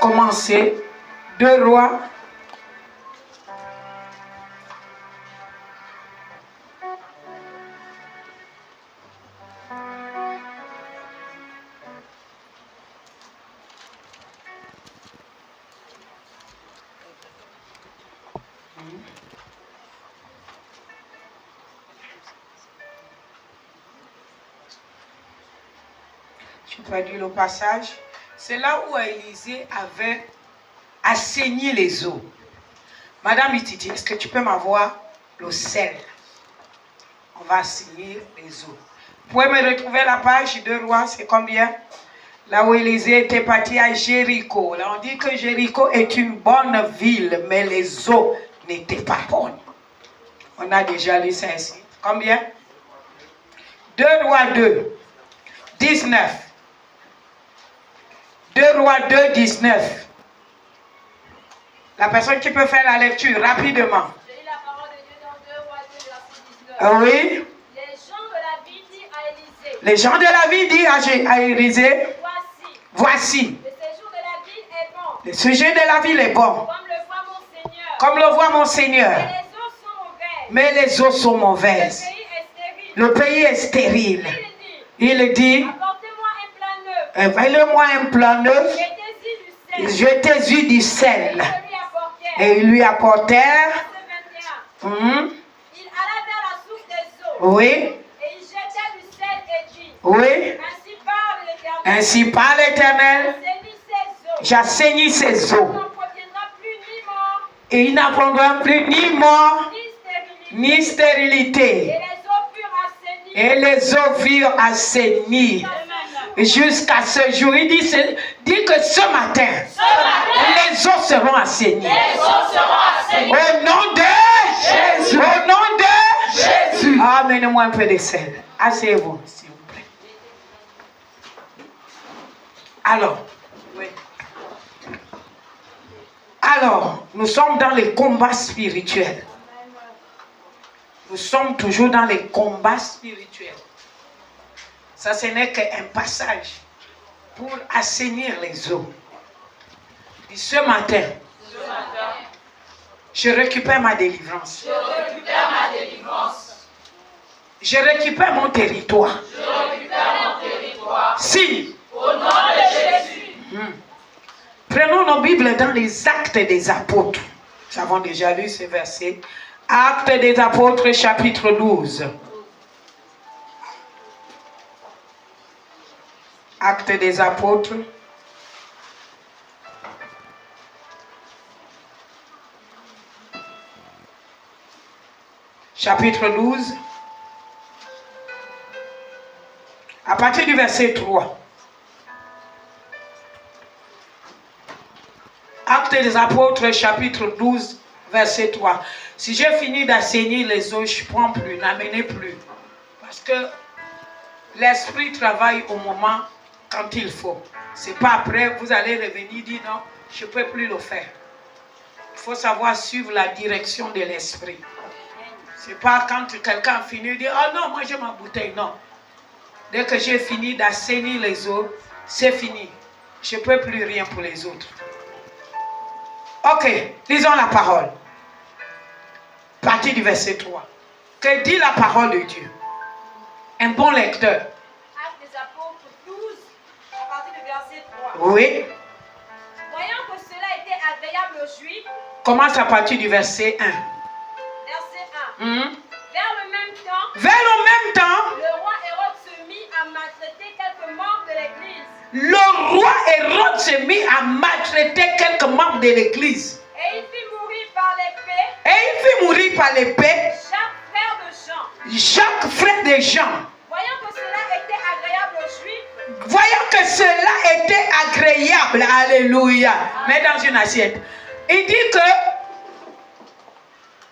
commencer. 2 Rois. Je traduis le passage. C'est là où Élisée avait assaini les eaux. Madame Ititi, est-ce que tu peux m'avoir le sel? On va assainir les eaux. Vous pouvez me retrouver la page 2 Rois, c'est combien? Là où Élisée était parti à Jéricho. Là on dit que Jéricho est une bonne ville, mais les eaux n'étaient pas bonnes. On a déjà lu ça ici. Combien? 2 Rois 2, 19. 2 Rois 2, 19. La personne qui peut faire la lecture rapidement. J'ai lu la parole de Dieu dans 2 Rois 2, verset 19. Oui. Les gens de la ville disent à Élisée. Les gens de la ville disent à Élisée. Voici. Le séjour de la ville est bon. Le sujet de la ville est bon. Comme le voit mon Seigneur. Comme le voit mon Seigneur. Mais les eaux sont mauvaises. Mais les eaux sont mauvaises. Le pays est stérile. Il dit, Apportez-moi un plat neuf. envoyez-moi un plan neuf. Jetez-y du sel. Et ils lui apportèrent. Il alla vers la source des eaux. Oui. Et il jeta du sel et dit. Oui. Ainsi parle l'Éternel. Ainsi parle l'Éternel. J'assainis ces eaux. Et il n'apprendra plus ni mort, ni stérilité. Et les eaux furent assainies. Jusqu'à ce jour, il dit que ce matin, les eaux seront assainies. Au nom de Jésus. Au nom de Jésus. Amenez-moi un peu de sel. Asseyez-vous, s'il vous plaît. Alors, nous sommes dans les combats spirituels. Nous sommes toujours dans les combats spirituels. Ça, ce n'est qu'un passage pour assainir les eaux. Et ce matin, je récupère ma délivrance. Je récupère mon territoire. Si. Au nom de Jésus. Prenons nos Bibles dans les Actes des Apôtres. Nous avons déjà lu ce verset. Actes des Apôtres, chapitre 12. Actes des Apôtres. Chapitre 12. À partir du verset 3. Actes des Apôtres, chapitre 12, verset 3. Si j'ai fini d'assainir les eaux, je ne prends plus, n'amenez plus. Parce que l'esprit travaille au moment quand il faut. Ce n'est pas après, vous allez revenir dire non, je ne peux plus le faire. Il faut savoir suivre la direction de l'esprit. Ce n'est pas quand quelqu'un finit de dire oh non, moi j'ai ma bouteille. Non. Dès que j'ai fini d'assainir les eaux, c'est fini. Je ne peux plus rien pour les autres. Ok, lisons la parole. Partie du verset 3. Que dit la parole de Dieu? Un bon lecteur. Actes des Apôtres 12, à partir du verset 3. Oui. Voyant que cela était agréable aux Juifs. Commence à partir du verset 1. Verset 1. Vers le même temps, le roi Hérode se mit à maltraiter quelques membres de l'Église. Le roi Hérode se mit à maltraiter quelques membres de l'Église. Et il fit mourir par l'épée. Chaque frère de Jean. Voyant que cela était agréable aux Juifs. Voyant que cela était agréable. Alléluia. Mets dans une assiette. Il dit que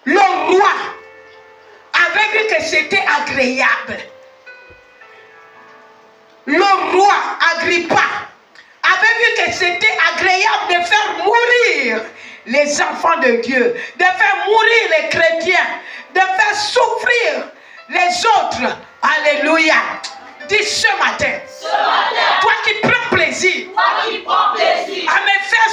le roi avait vu que c'était agréable. Le roi Agrippa avait vu que c'était agréable de faire mourir les enfants de Dieu, de faire mourir les chrétiens, de faire souffrir les autres. Alléluia. Dis ce matin, toi qui prends plaisir, à me faire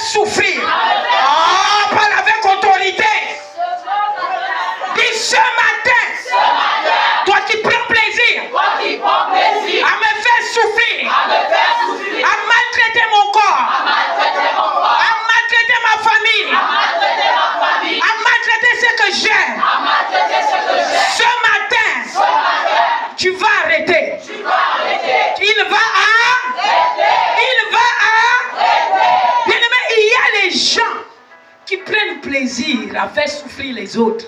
plaisir à faire souffrir les autres.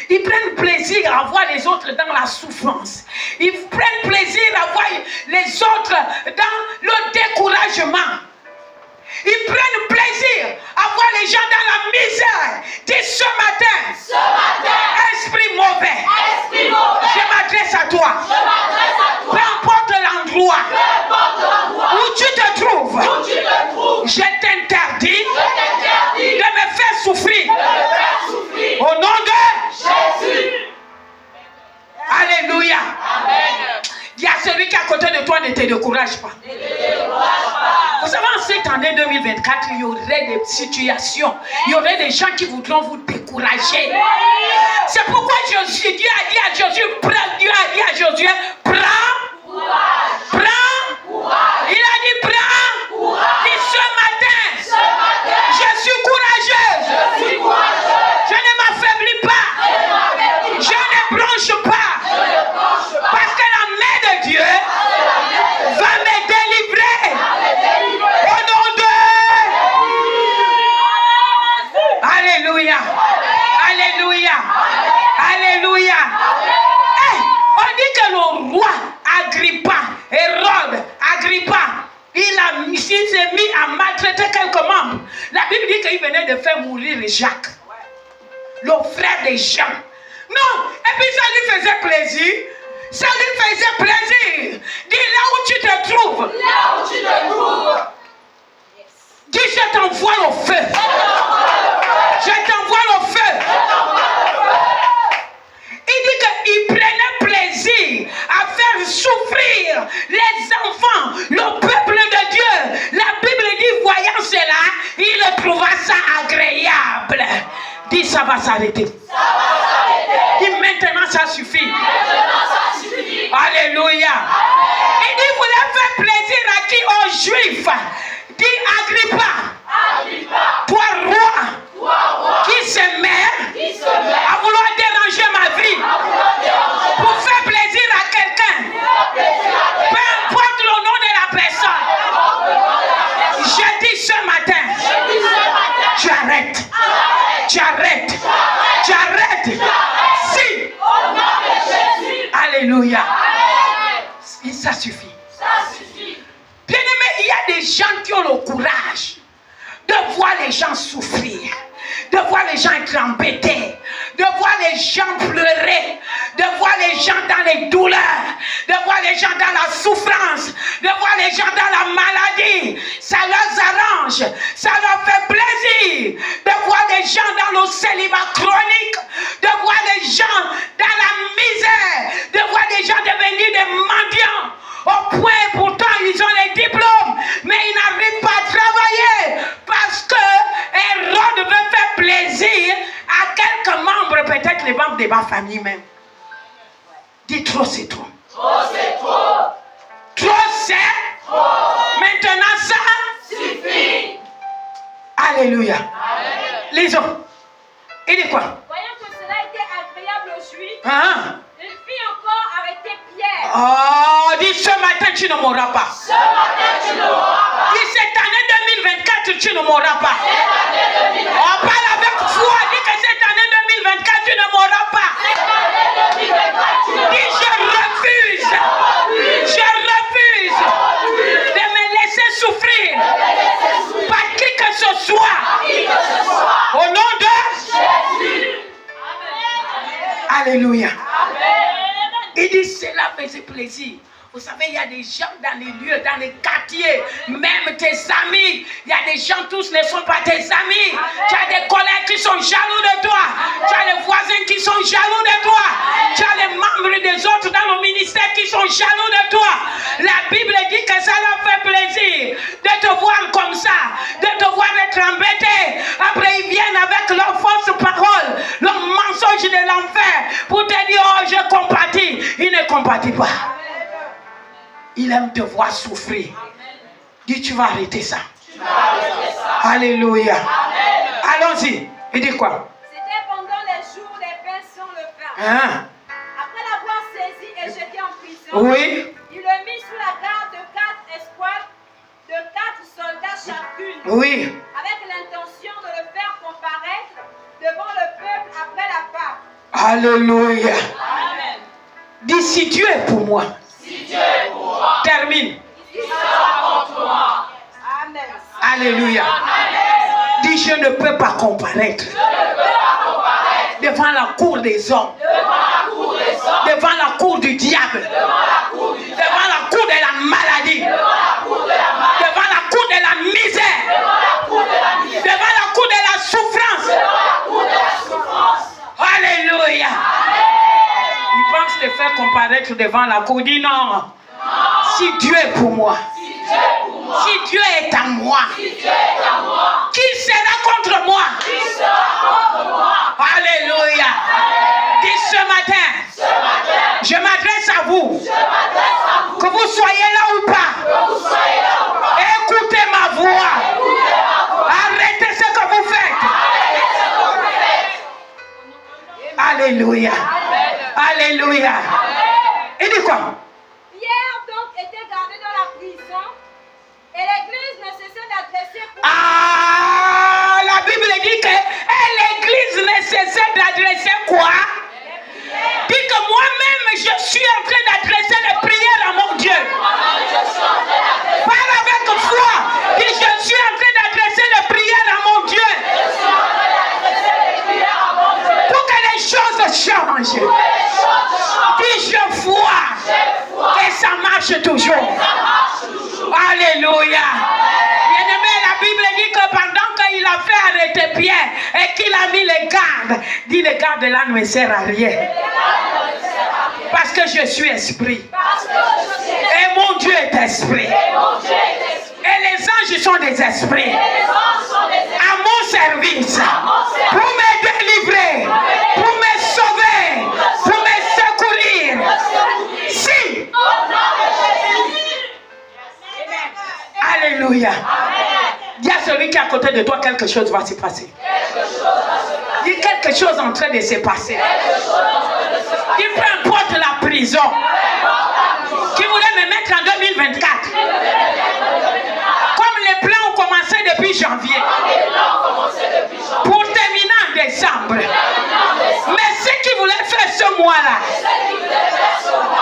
Ils prennent plaisir à voir les autres dans la souffrance. Ils prennent plaisir à voir les autres dans le découragement. Ils prennent plaisir à voir les gens dans la misère. Dis ce matin, esprit mauvais, je m'adresse à toi. Peu importe l'endroit où tu te trouves, je t'interdis de me faire souffrir. Au nom de Jésus. Alléluia. Amen. Dis à celui qui est à côté de toi, ne te décourage pas. Vous savez, en cette année 2024, il y aurait des situations, il y aurait des gens qui voudront vous décourager. C'est pourquoi Dieu a dit à Josué, Dieu a dit à Josué, prends courage. Il a dit, prends courage. Dis ce matin, je suis courageuse. Je ne m'affaiblis pas. Je ne bronche pas. Parce que la main de Dieu va me délivrer. Au nom de... Alléluia. Alléluia. Alléluia. Hey, on dit que le roi Agrippa, Hérode, Agrippa, il s'est mis à maltraiter quelques membres. La Bible dit qu'il venait de faire mourir Jacques, le frère de Jean. Non, et puis ça lui faisait plaisir. Ça lui faisait plaisir. Dis là où tu te trouves. Dis je t'envoie au feu. Je t'envoie au feu. Il dit qu'il prenait plaisir à faire souffrir les enfants, le peuple de Dieu. La Bible dit, voyant cela, il trouva ça agréable. Dis, ça va s'arrêter. Dis, maintenant ça suffit. Alléluia. Il dit, vous voulez faire plaisir à qui? Aux Juifs. Dis, Agrippa, toi roi, qui se met à vouloir déranger ma vie pour faire plaisir à quelqu'un, peu importe le nom de la personne. Je dis ce matin, tu arrêtes. Si. Alléluia. Ça suffit. Bien-aimé, il y a des gens qui ont le courage de voir les gens souffrir, de voir les gens être embêtés, de voir les gens pleurer, de voir les gens dans les douleurs, de voir les gens dans la souffrance, de voir les gens dans la maladie. Ça leur arrange, ça leur fait plaisir de voir les gens dans le célibat chronique, de voir les gens dans la misère, de voir les gens devenir des mendiants. Au point, pourtant, ils ont les diplômes, mais ils n'arrivent pas à travailler parce que Hérode veut faire plaisir à quelques membres, peut-être les membres de ma famille même. Dis trop, c'est trop. Trop, c'est trop. Maintenant, ça suffit. Alléluia. Lisons. Il dit quoi? Voyant que cela était agréable aux Juifs, il fit encore arrêter Pierre. Oh, dis ce matin tu ne mourras pas. Dis cette année 2024 tu ne mourras pas. On parle avec foi. Dis que cette année 2024 tu ne mourras pas. Dis je refuse de me laisser souffrir par qui que ce soit. Au nom de Jésus. Alléluia. Il dit cela faisait plaisir. Vous savez, il y a des gens dans les lieux, dans les quartiers, même tes amis. Il y a des gens, tous ne sont pas tes amis. Tu as des collègues qui sont jaloux de toi. Tu as les voisins qui sont jaloux de toi. Tu as les membres des autres dans le ministère qui sont jaloux de toi. La Bible dit que ça leur fait plaisir de te voir comme ça, de te voir être embêté. Après, ils viennent avec leurs fausses paroles, le mensonge de l'enfer pour te dire, oh, je compatis. Il ne compatit pas. Il aime te voir souffrir. Dis, tu vas arrêter ça. Alléluia. Allons-y. Il dit quoi? C'était pendant les jours des pains sans le pain. Après l'avoir saisi et jeté en prison, il le mit sous la garde de 4 escouades, de 4 soldats chacune, avec l'intention de le faire comparaître Alléluia. Dis si Dieu est pour moi. Si Dieu est pour moi. Termine. Qui sera contre moi? Amen. Alléluia. Dis je ne peux pas comparaître. Devant la cour des hommes. Devant la cour du diable. Devant la cour de la maladie. Devant la cour de la misère. Devant la cour de la souffrance. Alléluia. Il pense te faire comparaître devant la cour. Dis non. Si Dieu est pour moi. Si Dieu est à moi. Qui sera contre moi? Alléluia. Dis ce matin. Je m'adresse à vous. Que vous soyez là ou pas. Écoutez ma voix. Arrêtez ce que vous faites. Alléluia. Alléluia. Et dit quoi? Pierre donc était gardé dans la prison et l'église ne cessait d'adresser. Ah, la Bible dit que l'église ne cessait d'adresser quoi? Dit que moi-même je suis en train d'adresser les prières à mon Dieu. Parle avec foi. Dis je suis en train d'adresser les prières à mon Dieu. Pour que les choses changent. Dis je vois que ça marche toujours. Alléluia. Bien-aimé, la Bible dit que pendant qu'il a fait arrêter Pierre et qu'il a mis les gardes, dit les gardes là ne me servent à rien. Parce que je suis esprit. Et mon Dieu est esprit. Et les anges sont des esprits. À mon service. Pour me délivrer. Pour me sauver. Pour me secourir. Si. Alléluia. Dis à celui qui est à côté de toi, quelque chose va se passer. Dis quelque chose est en train de se passer. Dis peu importe la prison qui voulait me mettre en 2024. Comme les plans ont commencé depuis janvier. Pour terminer en décembre. Mais ceux qui voulaient faire ce mois-là.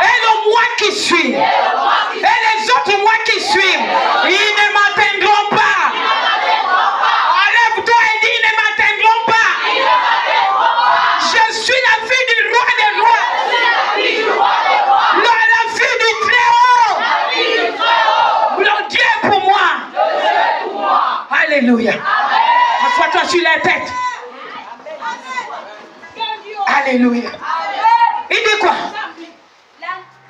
Et le mois qui suit. Et les autres mois qui suivent. Ils ne m'atteindront pas. Enlève-toi et dis, ils ne m'atteindront pas. Je suis la fille du roi des rois. La fille du Très-Haut. Le Dieu est pour moi. Alléluia. Assois-toi sur la tête. Alléluia. Il dit quoi?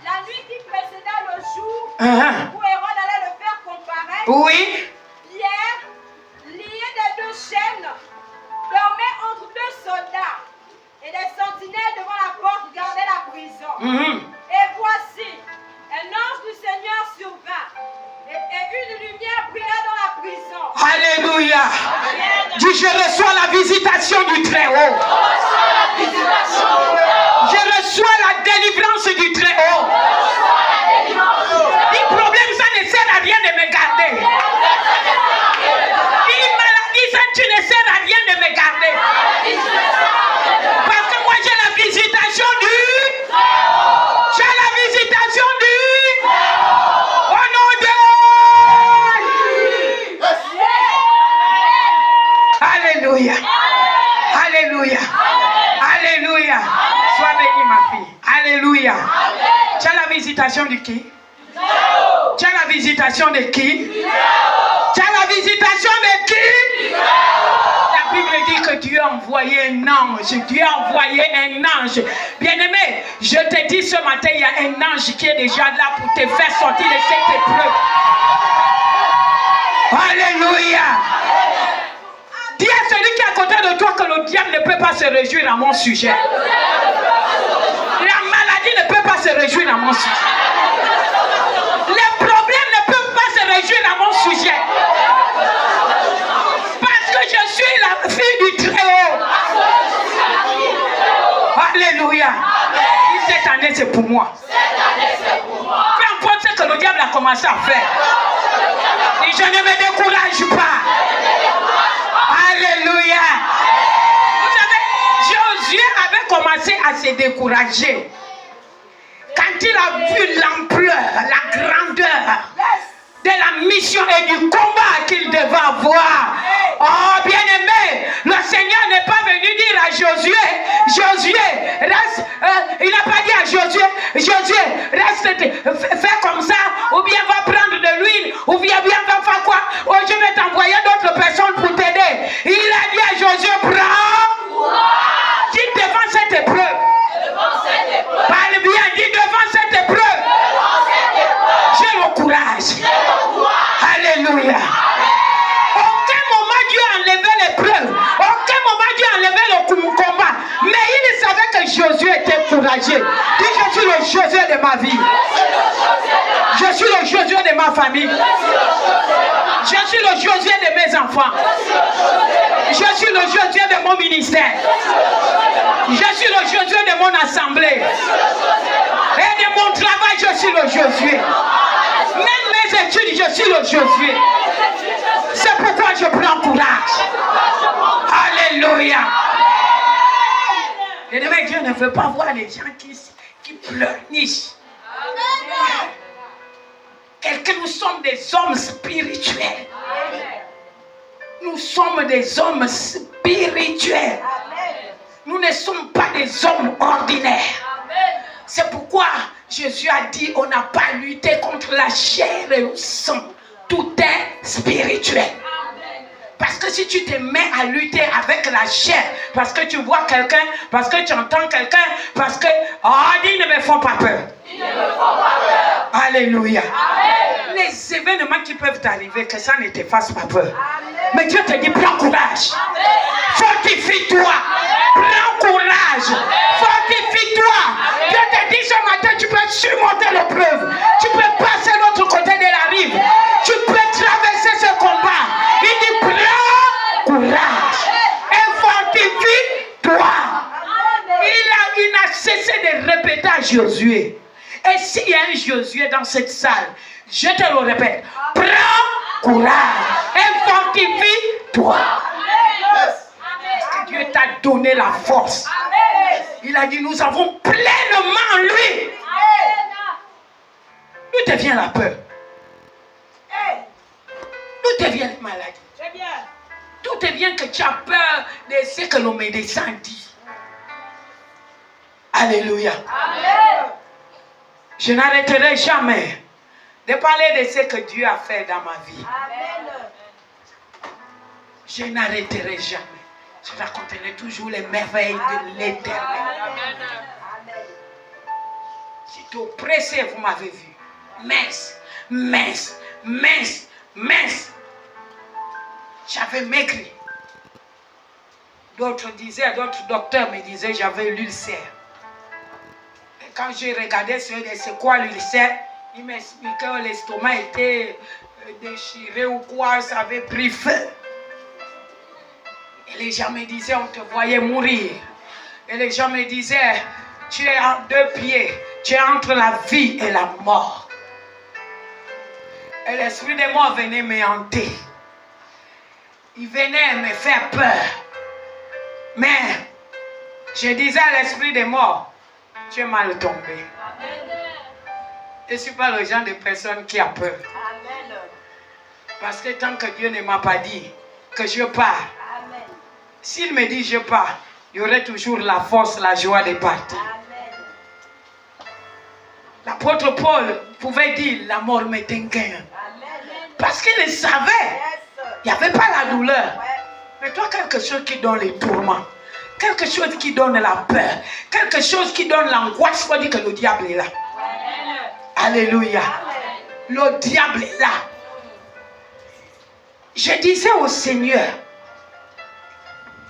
La nuit qui précéda le jour où Uh-huh. Hérode allait le faire comparaître, Oui. Pierre, lié des deux chaînes, dormait entre deux soldats et des sentinelles devant la porte gardaient la prison. Et voici, un ange du Seigneur survint et une lumière brilla dans la prison. Alléluia. Dis je reçois la visitation du Très-Haut. Je reçois la délivrance du Très-Haut. Dis problème, ça ne sert à rien de me garder. Dis maladie, ça tu ne sert à rien de me garder. Parce que moi j'ai la visitation du. J'ai la visitation du. Au nom de. Alléluia. Alléluia. Alléluia. Sois bénie ma fille. Alléluia. Tu as la visitation de qui? Tu as la visitation de qui? Tu as la visitation de qui? La Bible dit que Dieu a envoyé un ange. Dieu a envoyé un ange. Bien-aimé, je te dis ce matin, il y a un ange qui est déjà là pour te faire sortir de cette épreuve. Alléluia. Dis à celui qui est à côté de toi que le diable ne peut pas se réjouir à mon sujet. La maladie ne peut pas se réjouir à mon sujet. Les problèmes ne peuvent pas se réjouir à mon sujet. Parce que je suis la fille du Très-Haut. Alléluia. Cette année c'est pour moi. Peu importe ce que le diable a commencé à faire. Et je ne me décourage pas. Alléluia. Vous savez, Josué avec commencé à se décourager. Quand il a vu l'ampleur, la grandeur de la mission et du combat qu'il devait avoir. Oh, bien-aimé, le Seigneur n'est pas venu dire à Josué, reste, il n'a pas dit à Josué, reste, fais comme ça, ou bien va prendre de l'huile, ou bien va faire quoi, oh, je vais t'envoyer d'autres personnes pour t'aider. Il a dit à Josué, prends, dis devant cette épreuve. Parle bien, dis devant cette épreuve. J'ai le courage. Alléluia. Aucun moment Dieu a enlevé l'épreuve. Aucun moment Dieu a enlevé le combat. Mais il savait que Josué était courageux. Dis, je suis le Josué de ma vie. Je suis le Josué de ma famille. Je suis le Josué de mes enfants. Je suis le Josué de mon ministère. Je suis le Josué de mon assemblée. Et de mon travail, je suis le Josué. Même mes études, je suis le Josué. C'est pourquoi je prends courage. Alléluia. Et demain, Dieu ne veut pas voir les gens qui pleurnichent. Et que nous sommes des hommes spirituels. Nous sommes des hommes spirituels. Nous ne sommes pas des hommes ordinaires. C'est pourquoi Jésus a dit, on n'a pas lutté contre la chair et le sang. Tout est spirituel. Parce que si tu te mets à lutter avec la chair, parce que tu vois quelqu'un, parce que tu entends quelqu'un, parce que, ils ne me font pas peur. Alléluia. Amen. Les événements qui peuvent t'arriver, que ça ne te fasse pas peur. Amen. Mais Dieu te dit, prends courage. Fortifie-toi. Prends courage. Fortifie-toi. Dieu te dit ce matin, tu peux surmonter l'épreuve. Tu peux passer de l'autre côté de la rive. Tu peux traverser ce combat. Il dit, prends courage. Et fortifie-toi. Il n'a cessé de répéter à Josué. Et s'il y a un Josué dans cette salle, je te le répète, prends courage et fortifie-toi. Parce que Dieu t'a donné la force. Il a dit, nous avons pleinement en lui. D'où te vient la peur? D'où te vient la maladie? D'où te vient que tu as peur de ce que le médecin dit? Alléluia. Amen. Je n'arrêterai jamais de parler de ce que Dieu a fait dans ma vie. Amen. Je n'arrêterai jamais. Je raconterai toujours les merveilles de l'Éternel. J'étais oppressé, vous m'avez vu. Mince. J'avais maigri. D'autres docteurs me disaient j'avais l'ulcère. Quand j'ai regardé c'est quoi l'ulcère, il m'expliquait que l'estomac était déchiré ou quoi, ça avait pris feu. Et les gens me disaient, on te voyait mourir. Et les gens me disaient, tu es en 2 pieds, tu es entre la vie et la mort. Et l'esprit de mort venait me hanter. Il venait me faire peur. Mais je disais à l'esprit de mort, tu es mal tombé. Je ne suis pas le genre de personne qui a peur. Amen. Parce que tant que Dieu ne m'a pas dit que je pars, amen. S'il me dit je pars, il y aurait toujours la force, la joie de partir. L'apôtre Paul pouvait dire la mort m'est un gain. Parce qu'il le savait. Il n'y avait pas la douleur. Mais toi, quelque chose qui donne les tourments. Quelque chose qui donne la peur. Quelque chose qui donne l'angoisse. Il faut dire que le diable est là. Amen. Alléluia. Amen. Le diable est là. Je disais au Seigneur,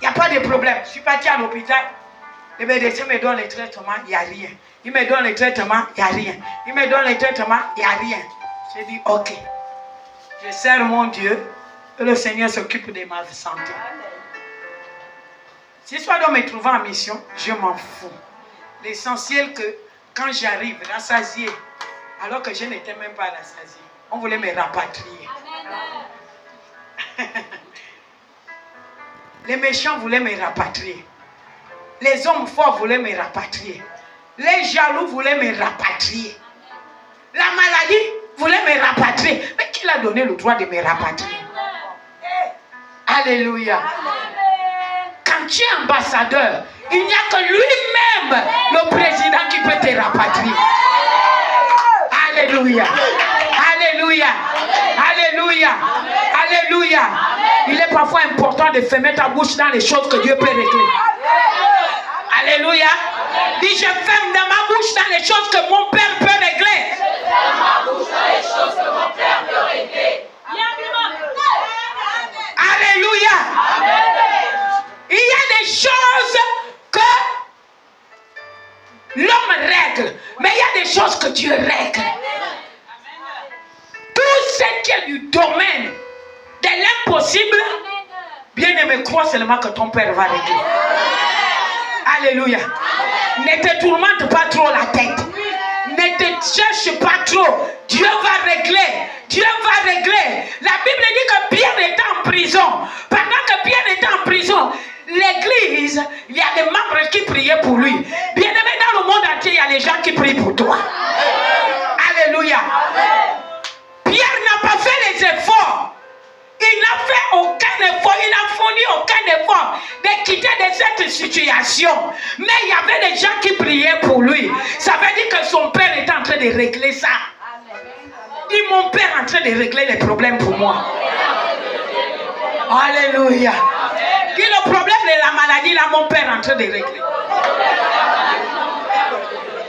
il n'y a pas de problème. Je suis parti à l'hôpital. Le médecin me donne les traitements, il n'y a rien. Il me donne les traitements, il n'y a rien. Il me donne les traitements, il n'y a rien. J'ai dit, ok. Je sers mon Dieu. Et le Seigneur s'occupe de ma santé. Amen. Si soit doit me trouver en mission, je m'en fous. L'essentiel que quand j'arrive rassasié, alors que je n'étais même pas rassasié, on voulait me rapatrier. Les méchants voulaient me rapatrier. Les hommes forts voulaient me rapatrier. Les jaloux voulaient me rapatrier. La maladie voulait me rapatrier. Mais qui l'a donné le droit de me rapatrier? Alléluia. Quand tu es ambassadeur, il n'y a que lui-même, le président, qui peut te rapatrier. Alléluia. Alléluia. Alléluia. Alléluia. Il est parfois important de fermer ta bouche dans les choses que Dieu peut régler. Alléluia. Dis, je ferme dans ma bouche dans les choses que mon Père peut régler. Je ferme ma bouche dans les choses que mon Père peut régler. Alléluia. Il y a des choses que l'homme règle, mais il y a des choses que Dieu règle. Tout ce qui est du domaine de l'impossible, bien-aimé, crois seulement que ton Père va régler. Alléluia. Ne te tourmente pas trop la tête. Ne te cherche pas trop. Dieu va régler. Dieu va régler. La Bible dit que Pierre était en prison. Pendant que Pierre était en prison, l'église, il y a des membres qui priaient pour lui. Bien aimé, dans le monde entier, il y a les gens qui prient pour toi. Alléluia. Pierre n'a pas fait les efforts. Il n'a fait aucun effort, il n'a fourni aucun effort de quitter de cette situation. Mais il y avait des gens qui priaient pour lui. Ça veut dire que son père était en train de régler ça. Dis, mon père est en train de régler les problèmes pour moi. Alléluia. Dis, le problème de la maladie, là, mon père est en train de régler.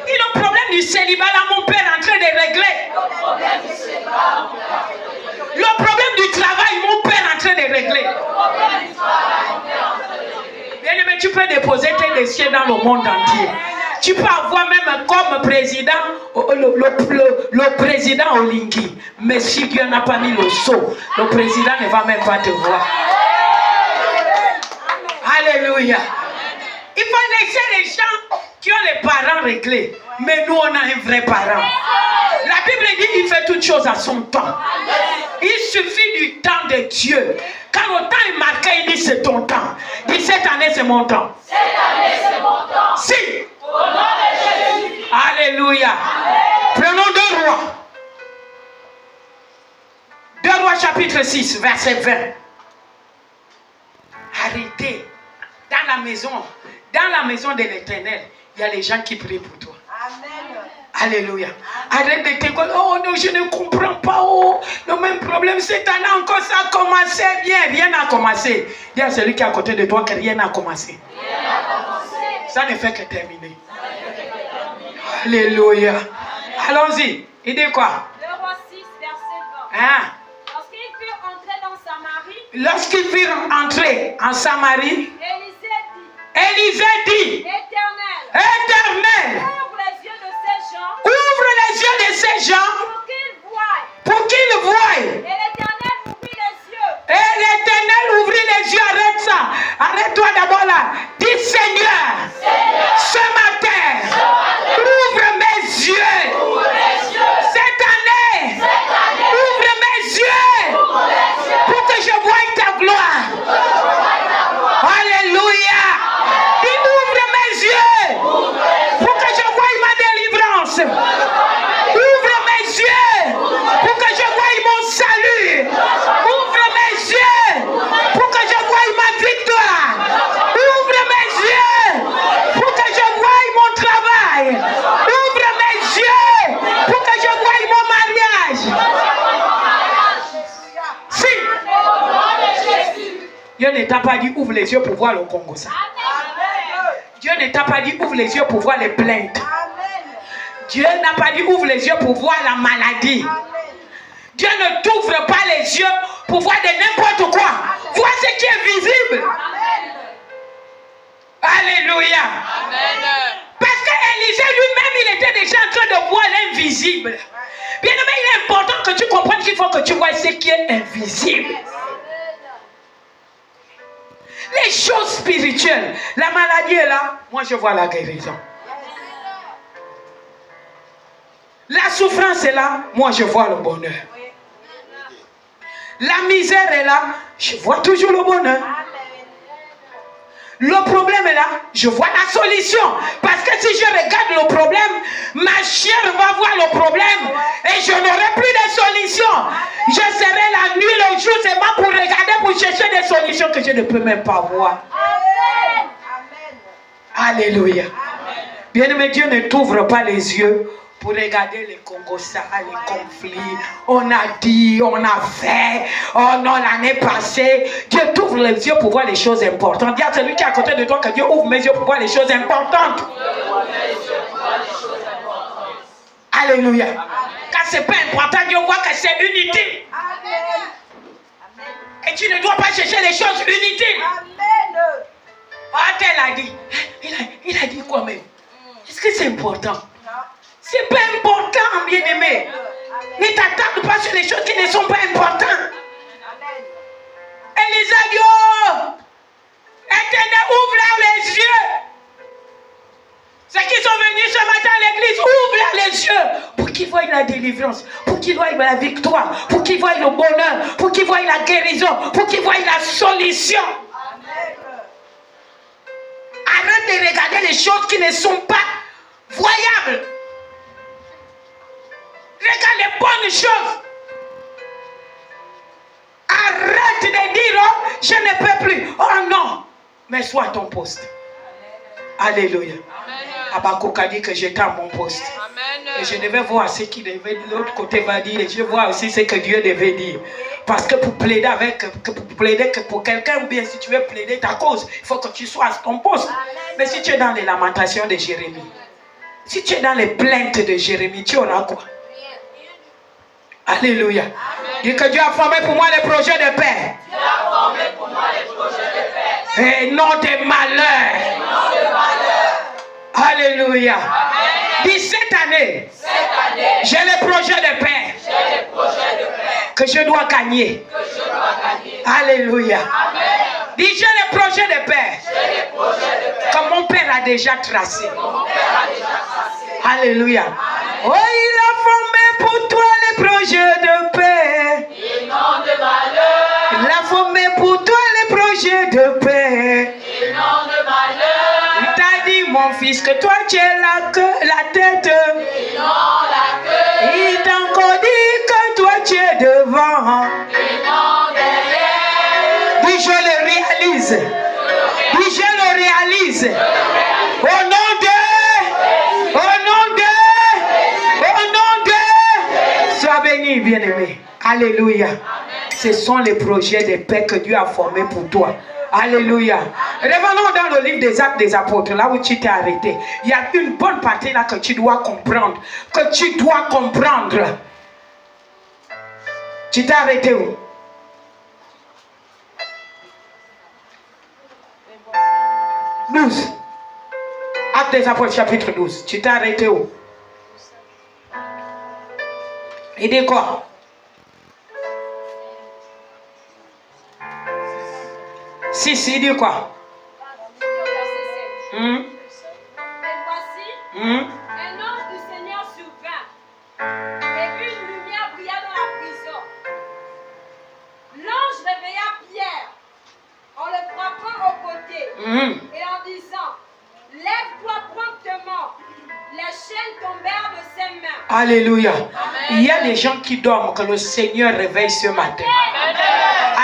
Dis, le problème du célibat, là, mon père est en train de régler. Le problème du travail, mon père est en train de régler. Bien aimé, tu peux déposer tes dossiers dans le monde entier. Tu peux avoir même comme président le président Olingi. Mais si Dieu n'a pas mis le sceau, le président ne va même pas te voir. Alléluia. Il faut laisser les gens qui ont les parents réglés. Mais nous, on a un vrai parent. La Bible dit qu'il fait toutes choses à son temps. Il suffit du temps de Dieu. Quand le temps est marqué, il dit c'est ton temps. Il dit cette année c'est mon temps. Cette année c'est mon temps. Si. Au nom de Jésus. Alléluia. Prenons 2 Rois. 2 Rois chapitre 6, verset 20. Arrêtez. Dans la maison de l'Éternel, il y a les gens qui prient pour toi. Amen. Alléluia. Arrête de te dire, oh non, je ne comprends pas. Oh, le même problème, cette année encore, ça a commencé bien. Rien n'a commencé. Dis à celui qui est à côté de toi que rien n'a commencé. Ça ne fait que terminer. Alléluia. Allons-y. Il dit quoi? 2 Rois 6, verset 20. Hein? Lorsqu'ils furent entrés dans Samarie, Élisée dit, Éternel, ouvre les yeux de ces gens pour qu'ils voient. Et l'Éternel ouvrit les yeux. Arrête ça. Arrête-toi d'abord là. Dis Seigneur, ce matin, ouvre mes yeux. Cette année, ouvre mes yeux pour que je voie ta gloire. Alléluia. Dis ouvre mes yeux pour que je voie ma délivrance. Ouvre mes yeux pour que je voie mon salut. Ouvre mes yeux pour que je voie ma victoire. Ouvre mes yeux pour que je voie mon travail. Ouvre mes yeux pour que je voie mon mariage. Si Dieu ne t'a pas dit ouvre les yeux pour voir le Congo ça. Dieu ne t'a pas dit ouvre les yeux pour voir les plaintes. Dieu n'a pas dit ouvre les yeux pour voir la maladie. Dieu ne t'ouvre pas les yeux pour voir de n'importe quoi. Vois ce qui est visible. Alléluia. Parce qu'Élisée lui-même, il était déjà en train de voir l'invisible. Bien aimé, il est important que tu comprennes qu'il faut que tu vois ce qui est invisible. Les choses spirituelles. La maladie est là. Moi, je vois la guérison. La souffrance est là. Moi, je vois le bonheur. La misère est là. Je vois toujours le bonheur. le problème est là, je vois la solution. Parce que si je regarde le problème, ma chair va voir le problème et je n'aurai plus de solution. Je serai la nuit, le jour, c'est pas pour regarder, pour chercher des solutions que je ne peux même pas voir. Alléluia. Bien-aimé, Dieu ne t'ouvre pas les yeux pour regarder les Congossas, les conflits. On a dit, on a fait. Oh non, l'année passée. Dieu t'ouvre les yeux pour voir les choses importantes. Dis à celui qui est à côté de toi que Dieu ouvre mes yeux pour voir les choses importantes. Alléluia. Quand ce n'est pas important, Dieu voit que c'est inutile. Et tu ne dois pas chercher les choses inutiles. Ah, tel a dit. Il a dit quoi même? Est-ce que c'est important? C'est pas important, bien-aimé. Ne t'attarde pas sur les choses qui ne sont pas importantes. Elisa dit, oh, Éternel, ouvre les yeux. Ceux qui sont venus ce matin à l'église, ouvre les yeux pour qu'ils voient la délivrance, pour qu'ils voient la victoire, pour qu'ils voient le bonheur, pour qu'ils voient la guérison, pour qu'ils voient la solution. Arrête de regarder les choses qui ne sont pas voyables. Regarde les bonnes choses. Arrête de dire, oh, je ne peux plus. Oh non, mais sois à ton poste. Alléluia. Habakkuk a dit que j'étais à mon poste. Amen. Et je devais voir ce qui devait de l'autre côté va dire. Et je vois aussi ce que Dieu devait dire. Parce que pour plaider pour quelqu'un, ou bien si tu veux plaider ta cause, il faut que tu sois à ton poste. Amen. Mais si tu es dans les lamentations de Jérémie, si tu es dans les plaintes de Jérémie, tu auras quoi? Alléluia. Dis que Dieu a formé pour moi les projets de paix. Dieu a formé pour moi les projets de paix. Et non de malheur. Alléluia. Amen. Dis cette année, j'ai les projets de paix. Que je dois gagner. Alléluia. Amen. Dis j'ai les projets de paix. Que mon Père a déjà tracé. Alléluia. Oh, il a formé pour toi les projets de paix. Et non de malheur. Il a formé pour toi les projets de paix. Et non de malheur. Il t'a dit, mon fils, que toi tu es la tête. Et non la queue. Il t'a encore dit que toi tu es devant. Et non derrière. Dis je le réalise. Dis je le réalise. Au nom de. Sois béni, bien-aimé. Alléluia. Amen. Ce sont les projets de paix que Dieu a formés pour toi. Alléluia. Revenons dans le livre des Actes des Apôtres, là où tu t'es arrêté. Il y a une bonne partie là que tu dois comprendre. Que tu dois comprendre. Tu t'es arrêté où? « 12. Actes des Apôtres, chapitre 12. Tu t'es arrêté où? Il dit quoi? 6, il dit quoi? Et voici, un ange du Seigneur survint, et une lumière brilla dans la prison. L'ange réveilla Pierre en le frappant au côté et en disant, lève-toi promptement. Les chaînes tombèrent de ses mains. Alléluia. Amen. Il y a des gens qui dorment, que le Seigneur réveille ce matin. Amen.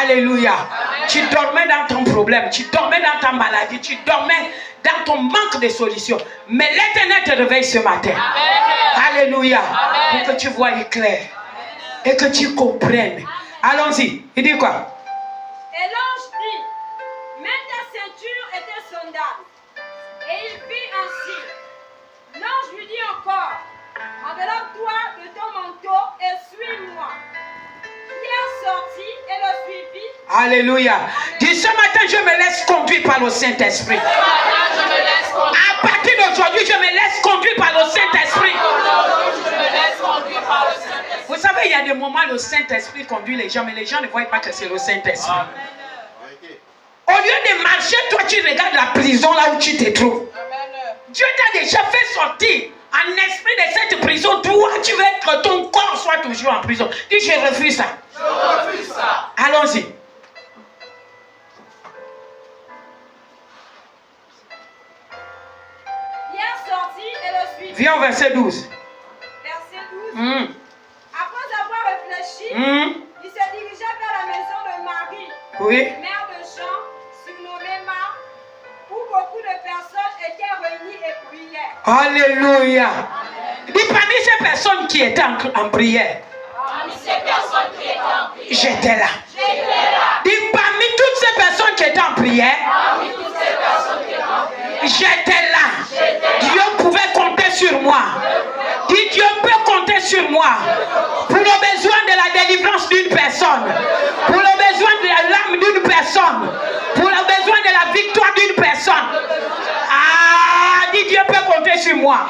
Alléluia. Amen. Tu dormais dans ton problème, tu dormais dans ta maladie, tu dormais dans ton manque de solutions. Mais l'Éternel te réveille ce matin. Amen. Alléluia. Amen. Pour que tu voies clair. Amen. Et que tu comprennes. Allons-y. Il dit quoi? Et l'ange dit, mets ta ceinture et tes sandales. Et il fit ainsi. L'ange lui dit encore, enveloppe-toi de ton manteau et suis-moi. Pierre sortit et le suivit. Alléluia. Dis ce matin, je me laisse conduire par le Saint-Esprit. À partir d'aujourd'hui, je me laisse conduire par le Saint-Esprit. Vous savez, il y a des moments où le Saint-Esprit conduit les gens, mais les gens ne voient pas que c'est le Saint-Esprit. Au lieu de marcher, toi tu regardes la prison là où tu te trouves. Dieu t'a déjà fait sortir un esprit de cette prison. Toi, tu veux que ton corps soit toujours en prison. Dis, je refuse ça. Je refuse ça. Allons-y. Viens au verset 12. Verset 12. Après avoir réfléchi, il se dirigea vers la maison de Marie, mère de Jean, surnommée Marc, où beaucoup de personnes étaient réunies et priaient. Alléluia. Dis parmi ces personnes qui étaient en prière. J'étais là. Dis parmi toutes ces personnes qui étaient en prière. J'étais là. Dieu pouvait compter sur moi. Dis Dieu peut compter sur moi. Pour le besoin de la délivrance d'une personne. Pour le besoin de l'âme d'une personne. Pour le besoin de la victoire d'une personne. Ah, dis Dieu peut compter sur moi.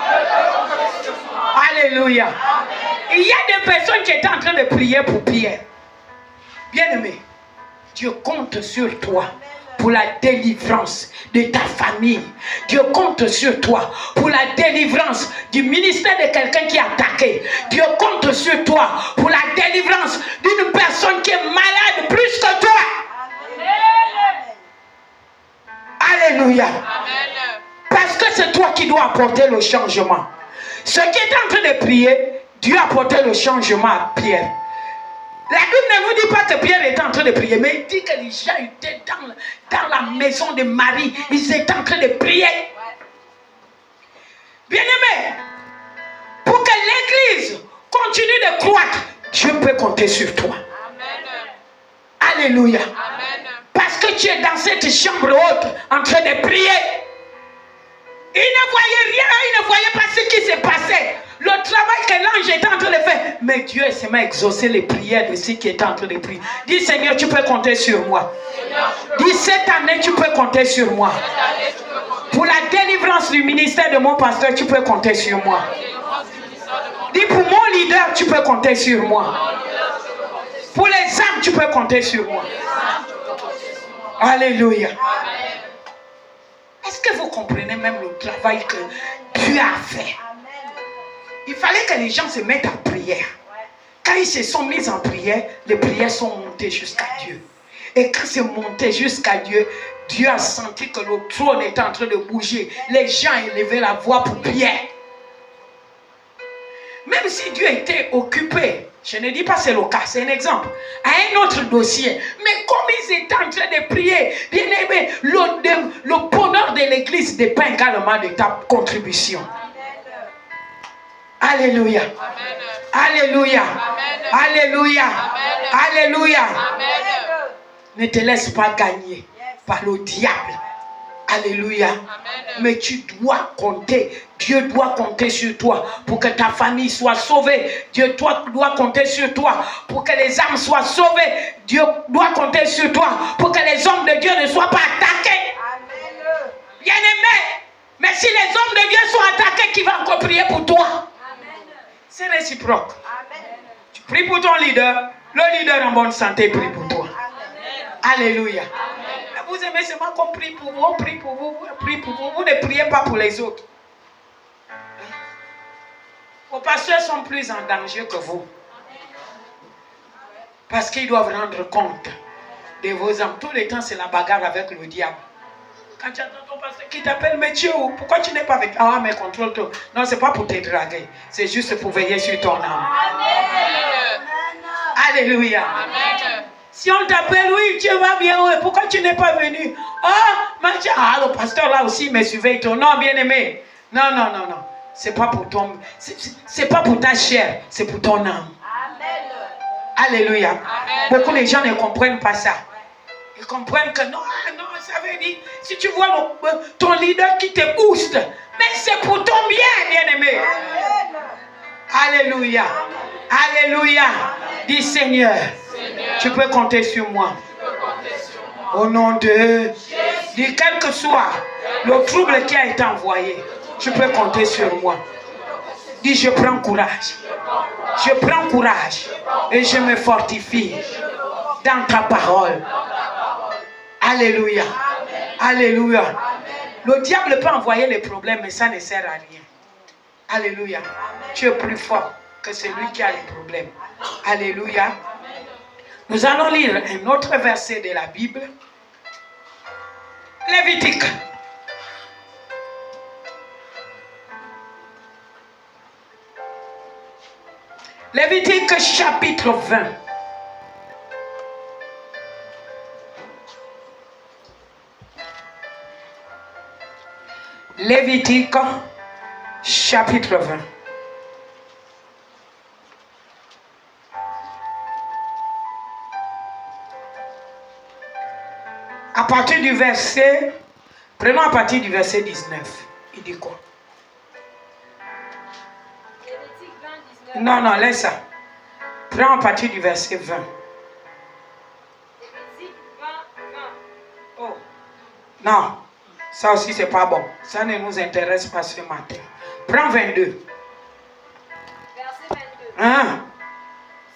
Alléluia. Il y a des personnes qui étaient en train de prier pour Pierre. Bien-aimé, Dieu compte sur toi pour la délivrance de ta famille. Dieu compte sur toi pour la délivrance du ministère de quelqu'un qui est attaqué. Dieu compte sur toi pour la délivrance d'une personne qui est malade plus que toi. Alléluia. Parce que c'est toi qui dois apporter le changement. Ceux qui étaient en train de prier, Dieu a apporté le changement à Pierre. La Bible ne nous dit pas que Pierre était en train de prier, mais il dit que les gens étaient dans la maison de Marie. Ils étaient en train de prier. Bien-aimé, pour que l'église continue de croître, Dieu peut compter sur toi. Amen. Alléluia. Amen. Parce que tu es dans cette chambre haute en train de prier. Il ne voyait rien, il ne voyait pas ce qui se passait. Le travail que l'ange était en train de faire. Mais Dieu s'est mis à exaucer les prières de ceux qui étaient en train de prier. Dis Seigneur, tu peux compter sur moi. Dis cette année, tu peux compter sur moi. Pour la délivrance du ministère de mon pasteur, tu peux compter sur moi. Dis pour mon leader, tu peux compter sur moi. Pour les âmes, tu peux compter sur moi. Alléluia. Est-ce que vous comprenez même le travail que Dieu a fait? Il fallait que les gens se mettent en prière. Quand ils se sont mis en prière, les prières sont montées jusqu'à Dieu. Et quand c'est monté jusqu'à Dieu, Dieu a senti que le trône était en train de bouger. Les gens élevaient la voix pour Pierre. Même si Dieu était occupé, je ne dis pas c'est le cas, c'est un exemple, à un autre dossier. Mais comme ils étaient en train de prier, bien aimé, le bonheur de l'église dépend également de ta contribution. Alléluia. Amen. Alléluia. Amen. Alléluia. Amen. Alléluia. Amen. Ne te laisse pas gagner par le diable. Alléluia. Amen. Mais tu dois compter. Dieu doit compter sur toi pour que ta famille soit sauvée. Dieu doit compter sur toi pour que les âmes soient sauvées. Dieu doit compter sur toi pour que les hommes de Dieu ne soient pas attaqués. Amen. Bien-aimé, mais si les hommes de Dieu sont attaqués, qui va encore prier pour toi? C'est réciproque. Amen. Tu pries pour ton leader. Le leader en bonne santé prie pour toi. Amen. Alléluia. Amen. Vous aimez seulement qu'on prie pour vous, on prie pour vous, on prie pour vous. Vous ne priez pas pour les autres. Vos pasteurs sont plus en danger que vous. Parce qu'ils doivent rendre compte de vos âmes. Tout le temps, c'est la bagarre avec le diable. Quand tu attends ton pasteur qui t'appelle, mais Dieu, pourquoi tu n'es pas avec? Ah, mais contrôle-toi. Non, c'est pas pour te draguer. C'est juste pour veiller sur ton âme. Amen. Alléluia. Amen. Si on t'appelle, oui, Dieu va bien, oui, pourquoi tu n'es pas venu? Ah, le pasteur là aussi me surveille. Non, bien aimé. Non. C'est pas pour ton, c'est pas pour ta chair, c'est pour ton âme. Amen. Alléluia. Amen. Beaucoup de gens ne comprennent pas ça. Ils comprennent que non, ça veut dire, si tu vois ton leader qui te booste, mais c'est pour ton bien, bien-aimé. Alléluia. Alléluia. Dis Seigneur, tu peux compter sur moi. Au nom de dis quel que soit le trouble qui a été envoyé, tu peux compter sur moi. Dis je prends courage. Je prends courage et je me fortifie dans ta parole. Alléluia. Amen. Alléluia. Amen. Le diable peut envoyer les problèmes, mais ça ne sert à rien. Alléluia. Amen. Tu es plus fort que celui qui a les problèmes. Alléluia. Amen. Nous allons lire un autre verset de la Bible. Lévitique. Lévitique chapitre 20. Lévitique chapitre 20. À partir du verset, prenons à partir du verset 19. Il dit quoi? Lévitique 20, 19. Non, laisse ça. Prends à partir du verset 20. Lévitique 20, 20. Oh. Non, ça aussi c'est pas bon. Ça ne nous intéresse pas ce matin. Prends 22. Verset 22. Hein?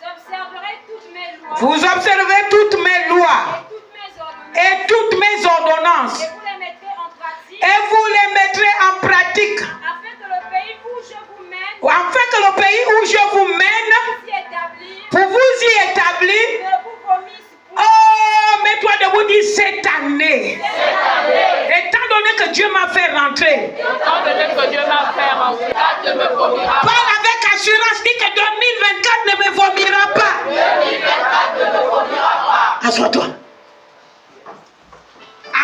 Vous observerez toutes mes lois. Vous observez toutes mes lois Et toutes mes ordonnances. et toutes mes ordonnances. Et vous les mettrez en pratique. Et vous les mettrez en pratique. Afin que le pays où je vous mène. Afin que le pays où je vous mène, Vous y établir. pour vous y établir. Ne vous vomisse point. Oh, mets-toi debout, dis cette année. Étant donné que Dieu m'a fait rentrer. Étant donné que Dieu m'a fait rentrer, ne me vomira pas. Parle avec assurance, dis que 2024 ne me vomira pas. 2024 ne me vomira pas. Assois-toi.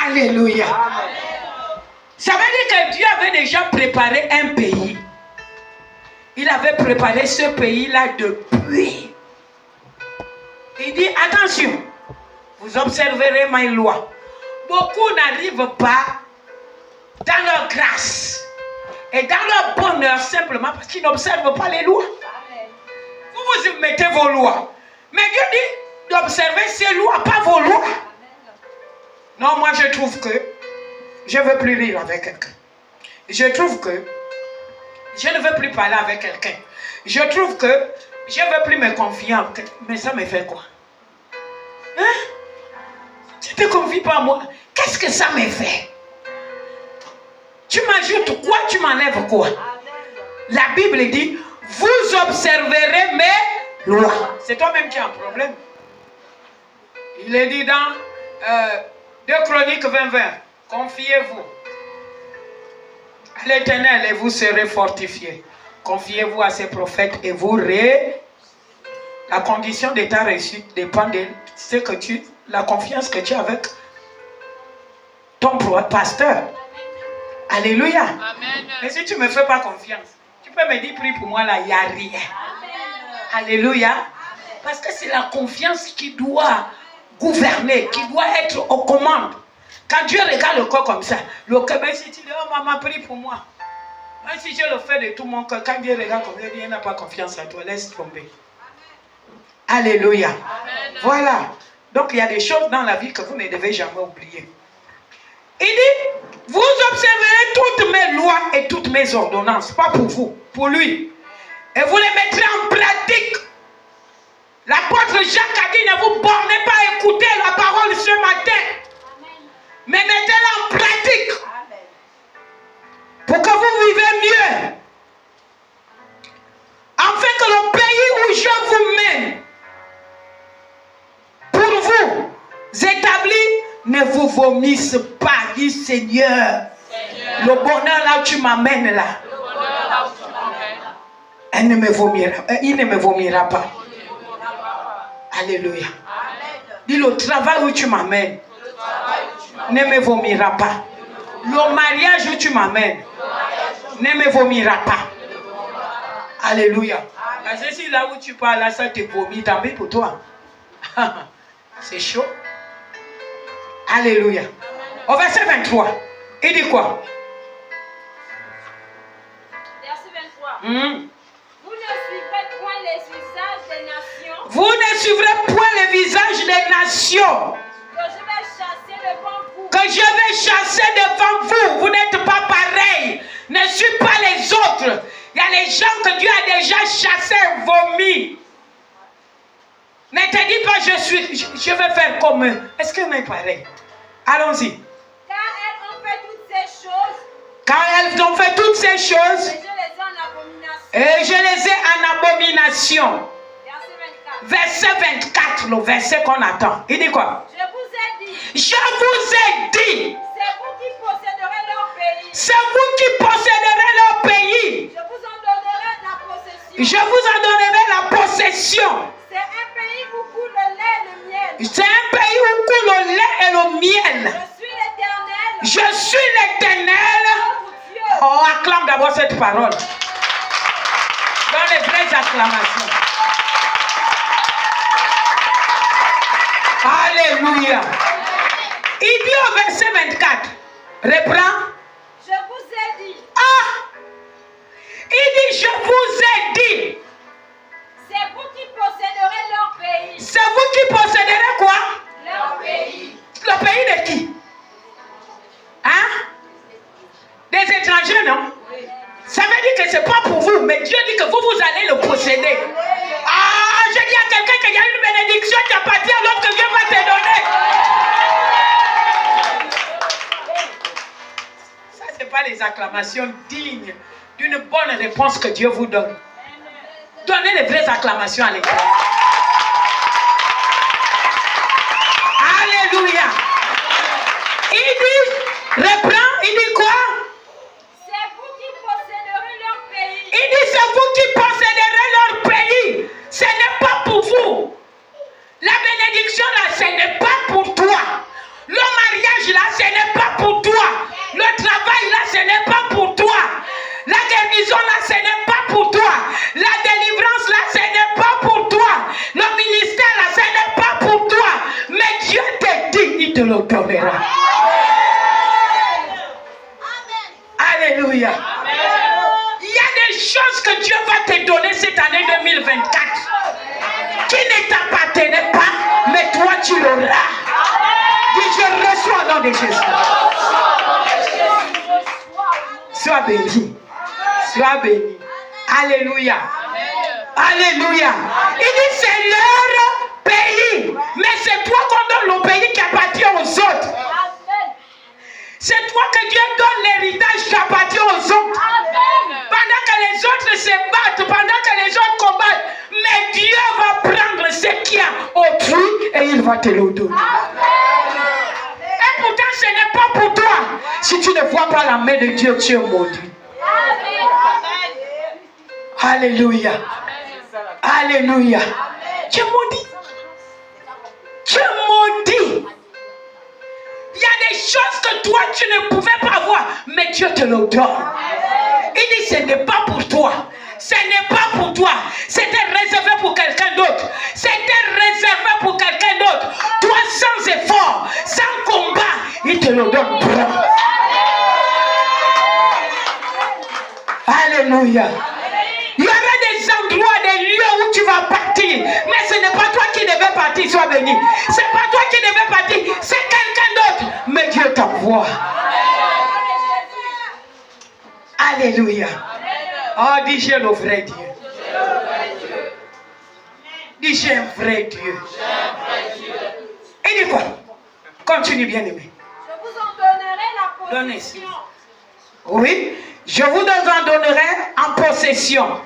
Alléluia. Ça veut dire que Dieu avait déjà préparé un pays. Il avait préparé ce pays-là depuis. Il dit, attention, vous observerez mes lois. Beaucoup n'arrivent pas dans leur grâce et dans leur bonheur simplement parce qu'ils n'observent pas les lois. Amen. Vous vous mettez vos lois. Mais Dieu dit d'observer ces lois, pas vos lois. Non, moi je trouve que je ne veux plus rire avec quelqu'un. Je trouve que je ne veux plus parler avec quelqu'un. Je trouve que je ne veux plus me confier en quelqu'un. Mais ça me fait quoi? Hein? Tu ne te confies pas à moi. Qu'est-ce que ça me fait? Tu m'ajoutes quoi? Tu m'enlèves quoi? Amen. La Bible dit, vous observerez mes lois. C'est toi-même qui as un problème. Il est dit dans 2 Chroniques 20, confiez-vous à l'Éternel et vous serez fortifiés. Confiez-vous à ses prophètes et vous La condition de ta réussite dépend de ce que la confiance que tu as avec ton pasteur. Alléluia. Amen. Mais si tu ne me fais pas confiance, tu peux me dire, prie pour moi là, il n'y a rien. Alléluia. Parce que c'est la confiance qui doit gouverner, qui doit être aux commandes. Quand Dieu regarde le corps comme ça, le cœur, même si tu dis, oh maman, prie pour moi. Même si je le fais de tout mon cœur, quand Dieu regarde comme ça, il n'a pas confiance en toi, laisse tomber. Alléluia. Amen. Voilà. Donc il y a des choses dans la vie que vous ne devez jamais oublier. Il dit, vous observerez toutes mes lois et toutes mes ordonnances, pas pour vous, pour lui. Et vous les mettrez en pratique. L'apôtre Jacques a dit, ne vous bornez pas à écouter la parole ce matin, mais mettez-la en pratique. Amen. Pour que vous vivez mieux. Afin que le pays où je vous mène, pour vous établir, ne vous vomisse pas, dit Seigneur. Le bonheur là où tu m'amènes là, Le bonheur là où tu m'emmènes, il ne me vomira pas. ne me vomira pas. Alléluia. Amen. Dis le travail où tu m'amènes Le travail où tu m'emmènes, ne me vomira pas. Le mariage où tu m'amènes ne me vomira pas. Alléluia. Parce que si là où tu parles, là, ça te vomit, tant pis pour toi. C'est chaud. Alléluia. Au verset 23, il dit quoi? Verset 23. Hmm. Vous ne suivrez point les usages des nations Vous ne suivrez point le visage des nations que je vais chasser devant vous. que je vais chasser devant vous. Vous n'êtes pas pareil. Ne suis pas les autres. Il y a les gens que Dieu a déjà chassés, vomis. Ne te dis pas, je vais faire comme eux. Est-ce qu'on est pareil? Allons-y. Car elles ont fait toutes ces choses Quand elles ont fait toutes ces choses, et je les ai en abomination. et je les ai en abomination. Verset 24. Verset 24, le verset qu'on attend. Il dit quoi? Je vous ai dit, Je vous ai dit, c'est vous qui posséderez leur pays. c'est vous qui posséderez leur pays. Je vous en donnerai la possession. Je vous en donnerai la d'abord cette parole. Dans les vraies acclamations. Alléluia. Il dit au verset 24, reprends. Je vous ai dit. Ah! Il dit, je vous ai dit. C'est vous qui posséderez leur pays. C'est vous qui posséderez quoi? Leur pays. Le pays de qui? Hein? Des étrangers, non? Ça veut dire que ce n'est pas pour vous, mais Dieu dit que vous allez le posséder. Ah, je dis à quelqu'un qu'il y a une bénédiction qui appartient à l'autre que Dieu va te donner. Ça, ce n'est pas les acclamations dignes d'une bonne réponse que Dieu vous donne. Donnez les vraies acclamations à l'église. Alléluia. Il dit, reprends, il dit quoi? C'est vous qui posséderez leur pays. Il dit, c'est vous qui posséderez leur pays. Ce n'est pas pour vous. La bénédiction là, ce n'est pas pour toi. Le mariage là, ce n'est pas pour toi. Le travail là, ce n'est pas pour toi. La guérison là, ce n'est pas pour toi. La délivrance là, ce n'est pas pour toi. Le ministère là, ce n'est pas pour toi. Mais Dieu te dit, il te le donnera. Alléluia. Il y a des choses que Dieu va te donner cette année 2024 qui ne t'appartenaient pas, mais toi tu l'auras. Dis, je reçois au nom de Jésus. Sois béni. Sois béni. Alléluia. Alléluia. Il dit c'est leur pays. Mais c'est toi qu'on donne le pays qui appartient aux autres. C'est toi que Dieu donne l'héritage qui appartient aux autres. Pendant que les autres se battent, pendant que les autres combattent, mais Dieu va prendre ce qu'il y a autrui et il va te le donner. Et pourtant ce n'est pas pour toi. Si tu ne vois pas la main de Dieu, tu es maudit. Alléluia. Alléluia. Tu es maudit. Tu es maudit. Il y a des choses que toi tu ne pouvais pas voir, mais Dieu te le donne. Il dit ce n'est pas pour toi. Ce n'est pas pour toi. C'était réservé pour quelqu'un d'autre. C'était réservé pour quelqu'un d'autre. Toi sans effort, sans combat, il te le donne. Alléluia. Il y aura des endroits, des lieux où tu vas partir. Mais ce n'est pas toi qui devais partir, sois béni. Ce n'est pas toi qui devais partir, c'est quelqu'un d'autre. Mais Dieu t'envoie. Alléluia. Oh, dis j'ai le vrai Dieu. Dis j'ai un vrai Dieu. Et dis quoi? Continue, bien aimé. Je vous en donnerai la Donnez. possession. Oui, je vous en donnerai en possession.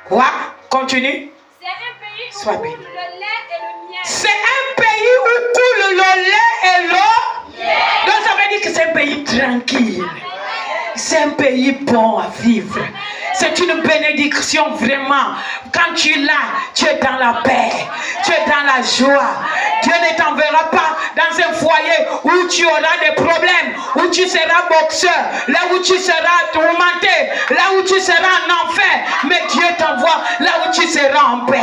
Quoi? Continue. C'est un pays où Sois coule béni. le lait et le miel. C'est un pays où coule le lait et l'eau. Donc ça veut dire que c'est un pays tranquille. C'est un pays bon à vivre. C'est une bénédiction vraiment. Quand tu es là, tu es dans la paix. Tu es dans la joie. Dieu ne t'enverra pas dans un foyer où tu auras des problèmes, où tu seras boxeur, là où tu seras tourmenté, là où tu seras en enfer. Mais Dieu t'envoie là où tu seras en paix.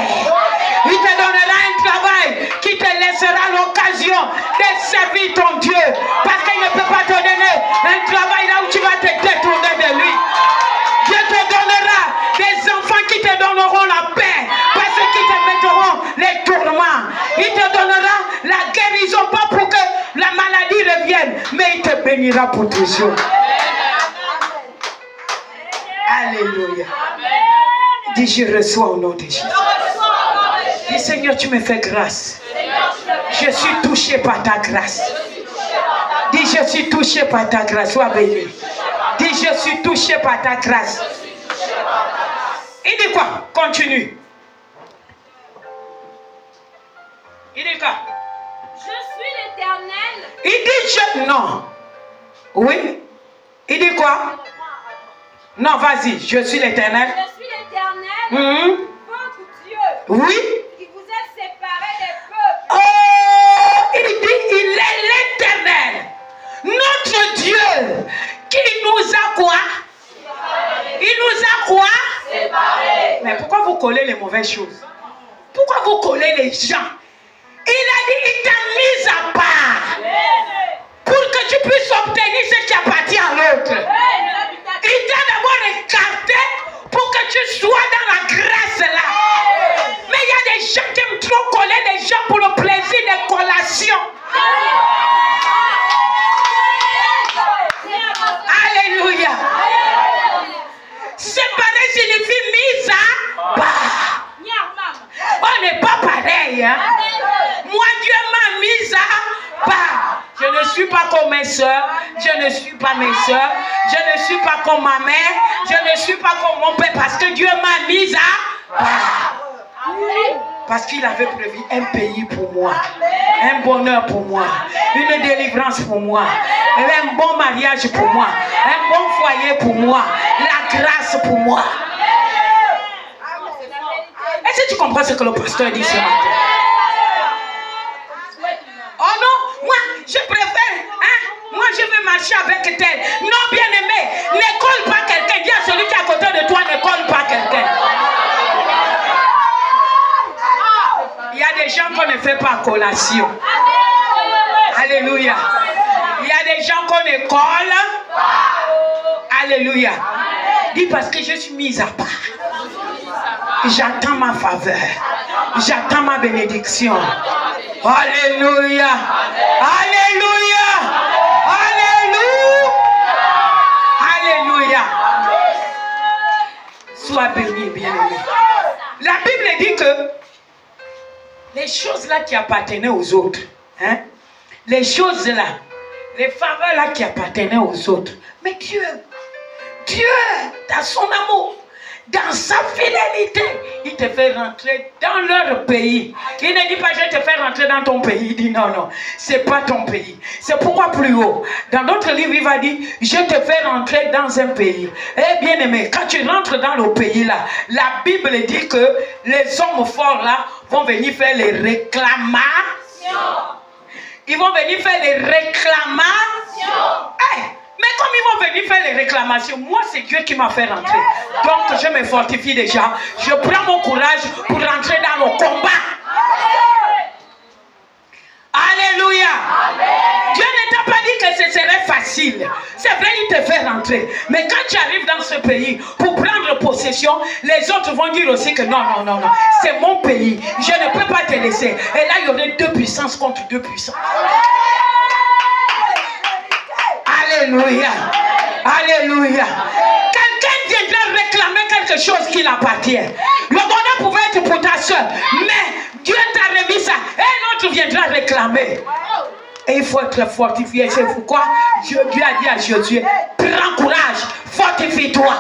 Il te donnera un travail qui te laissera l'occasion de servir ton Dieu. Parce qu'il ne peut pas te donner un travail là où tu vas te détourner de lui. Dieu te donnera des enfants qui te donneront la paix, pas ceux qui te mettront les tourments. Il te donnera la guérison, pas pour que la maladie revienne, mais il te bénira pour toujours. Alléluia. Dis je reçois au nom de Jésus. Dis Seigneur, tu me fais grâce. Je suis touché par ta grâce. Dis je suis touché par ta grâce. Sois béni. Dis je suis touché par ta grâce. Il dit quoi? Continue. Il dit quoi? Je suis l'Éternel. Il dit je... Non. Oui. Il dit quoi? Non, vas-y. Je suis l'Éternel. Je suis l'Éternel, votre Dieu, Oui. qui vous a séparés des peuples. Oh, il dit il est l'Éternel. Notre Dieu qui nous a quoi? Mais pourquoi vous collez les mauvaises choses? Pourquoi vous collez les gens? Il a dit, il t'a mis à part pour que tu puisses obtenir ce qui appartient à l'autre. Il t'a d'abord écarté pour que tu sois dans la grâce là. Mais il y a des gens qui aiment trop coller les gens pour le plaisir des collations. Alléluia. Séparer signifie mise à part. On n'est pas pareil. Hein? Moi, Dieu m'a mise à part. Je ne suis pas comme mes soeurs. Je ne suis pas mes soeurs. Je ne suis pas comme ma mère. Je ne suis pas comme mon père. Parce que Dieu m'a mise à part. Parce qu'il avait prévu un pays pour moi. Un bonheur pour moi. Une délivrance pour moi. Un bon mariage pour moi. Un bon foyer pour moi. La grâce pour moi. Est-ce que tu comprends ce que le pasteur dit ce matin? Oh non, moi je préfère, hein? Moi je veux marcher avec tel. Non, bien aimé, ne colle pas quelqu'un. Dis à celui qui est à côté de toi, ne colle pas quelqu'un. Il y a des gens qu'on ne fait pas collation. Alléluia. Il y a des gens qu'on ne colle. Alléluia. Dis parce que je suis mise à part. J'attends ma faveur. J'attends ma bénédiction. Alléluia. Alléluia. Alléluia. Alléluia. Sois béni, bien-aimé. La Bible dit que les choses là qui appartenaient aux autres, hein, les choses là, les faveurs là qui appartenaient aux autres, mais Dieu, dans son amour, dans sa fidélité, il te fait rentrer dans leur pays. Il ne dit pas je te fais rentrer dans ton pays. Il dit non, non, c'est pas ton pays. C'est pourquoi plus haut. Dans d'autres livres, il va dire je te fais rentrer dans un pays. Eh bien aimé, quand tu rentres dans le pays là, la Bible dit que les hommes forts là vont venir faire les réclamations. Ils vont venir faire les réclamations. Hey! Mais comme ils vont venir faire les réclamations, moi c'est Dieu qui m'a fait rentrer. Donc je me fortifie déjà. Je prends mon courage pour rentrer dans le combat. Alléluia. Dieu ne t'a pas dit que ce serait facile. C'est vrai, il te fait rentrer. Mais quand tu arrives dans ce pays pour prendre possession, les autres vont dire aussi que non, non, non, non. C'est mon pays. Je ne peux pas te laisser. Et là, il y aurait deux puissances contre deux puissances. Alléluia. Alléluia. Quelqu'un viendra réclamer quelque chose qui l'appartient. Le bonheur pouvait être pour ta soeur, mais Dieu t'a remis ça. Et l'autre viendra réclamer. Et il faut être fortifié. C'est pourquoi Dieu a dit à Josué, prends courage, fortifie-toi.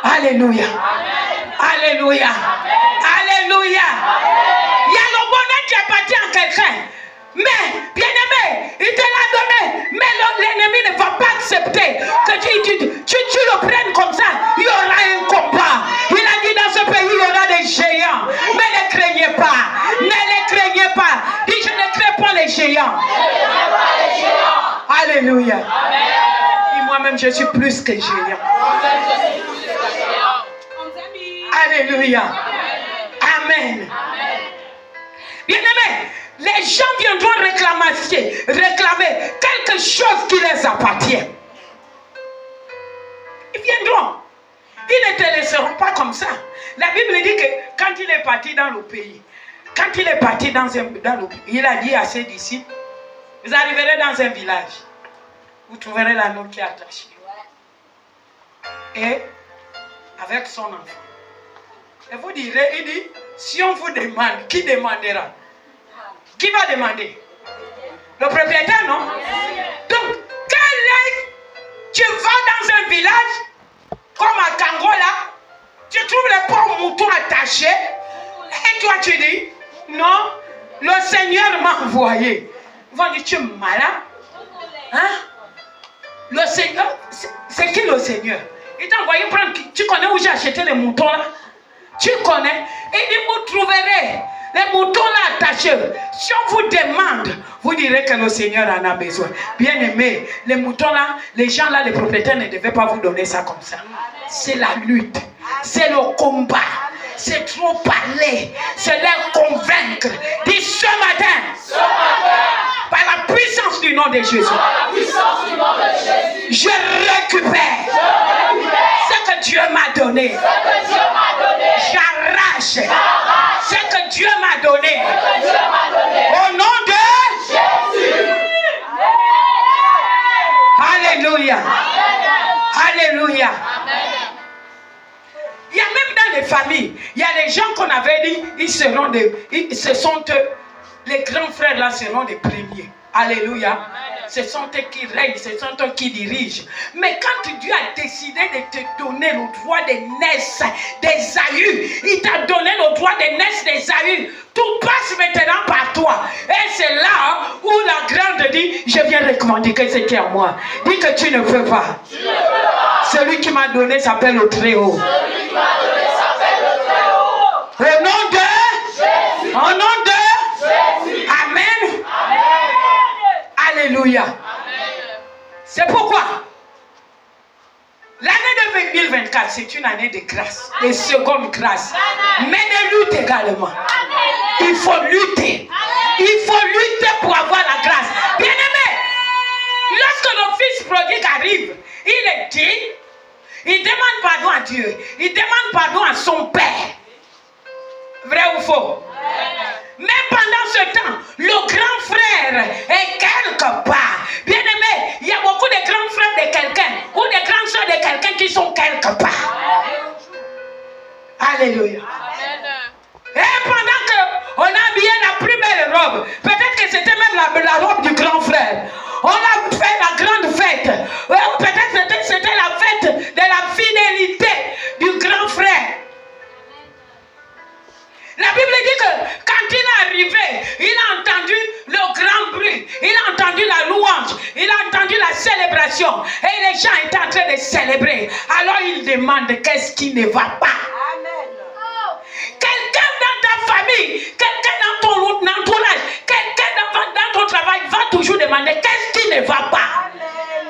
Alléluia. Alléluia. Alléluia. Il y a le bonheur qui appartient à quelqu'un. Mais, bien aimé, il te l'a donné. Mais l'ennemi ne va pas accepter que tu le prennes comme ça. Il y aura un combat. Il a dit dans ce pays, il y aura des géants. Mais ne craignez pas. Ne les craignez pas. Dis, je ne crains pas les géants. Alléluia. Et moi-même, je suis plus que géant. Alléluia. Amen. Bien aimé, les gens viendront réclamer quelque chose qui les appartient. Ils viendront. Ils ne te laisseront pas comme ça. La Bible dit que quand il est parti dans le pays, il a dit à ses disciples, vous arriverez dans un village, vous trouverez l'anneau qui est attaché. Et avec son enfant. Et vous direz, il dit, si on vous demande, qui demandera? Qui va demander? Le propriétaire, non? Donc, tu vas dans un village, comme à Kangola, tu trouves les pauvres moutons attachés, et toi tu dis, non, le Seigneur m'a envoyé. Ils vont dire, tu es malade? Hein? Le Seigneur, c'est qui le Seigneur? Il t'a envoyé prendre, tu connais où j'ai acheté les moutons là? Tu connais? Il dit, vous trouverez les moutons là attachés. Si on vous demande, vous direz que le Seigneur en a besoin. Bien aimé, les moutons là, les gens là, les propriétaires ne devaient pas vous donner ça comme ça. c'est la lutte, c'est le combat, c'est trop parler, c'est les convaincre. Dis ce matin, par la puissance du nom de Jésus, je récupère ce que Dieu m'a donné. J'arrache ce que Dieu m'a donné. Au nom de Jésus. Alléluia. Alléluia. Il y a même dans les familles, il y a des gens qu'on avait dit, ce sont eux, les grands frères là seront les premiers. Alléluia. Ce sont eux qui règnent, ce sont eux qui dirigent. Mais quand Dieu a décidé de te donner le droit de naissance d'Ésaü, il t'a donné le droit de naissance d'Ésaü. Tout passe maintenant par toi. Et c'est là où la grande dit, je viens revendiquer ce qui est à moi. Dis que tu ne peux pas. Celui qui m'a donné s'appelle le Très-Haut. Au nom de Jésus. Au nom de Jésus. Amen. Alléluia. C'est pourquoi l'année de 2024, c'est une année de grâce, de seconde grâce, mais de lutte également. Il faut lutter. Il faut lutter pour avoir la grâce. Bien aimé, lorsque le fils prodigue arrive, il est dit, il demande pardon à Dieu, il demande pardon à son père. Vrai ou faux? Mais pendant ce temps, le grand frère est quelque part. Bien aimé, il y a beaucoup de grands frères de quelqu'un ou de grandes soeurs de quelqu'un qui sont quelque part. Alléluia. Et pendant qu'on a habillé la plus belle robe, peut-être que c'était même la robe du grand frère. On a fait la grande fête. Peut-être que c'était la fête de la fidélité du grand frère. La Bible dit que quand il est arrivé, il a entendu le grand bruit, il a entendu la louange, il a entendu la célébration. Et les gens étaient en train de célébrer. Alors il demande qu'est-ce qui ne va pas. Amen. Quelqu'un dans ta famille, quelqu'un dans ton entourage, quelqu'un dans ton travail va toujours demander qu'est-ce qui ne va pas.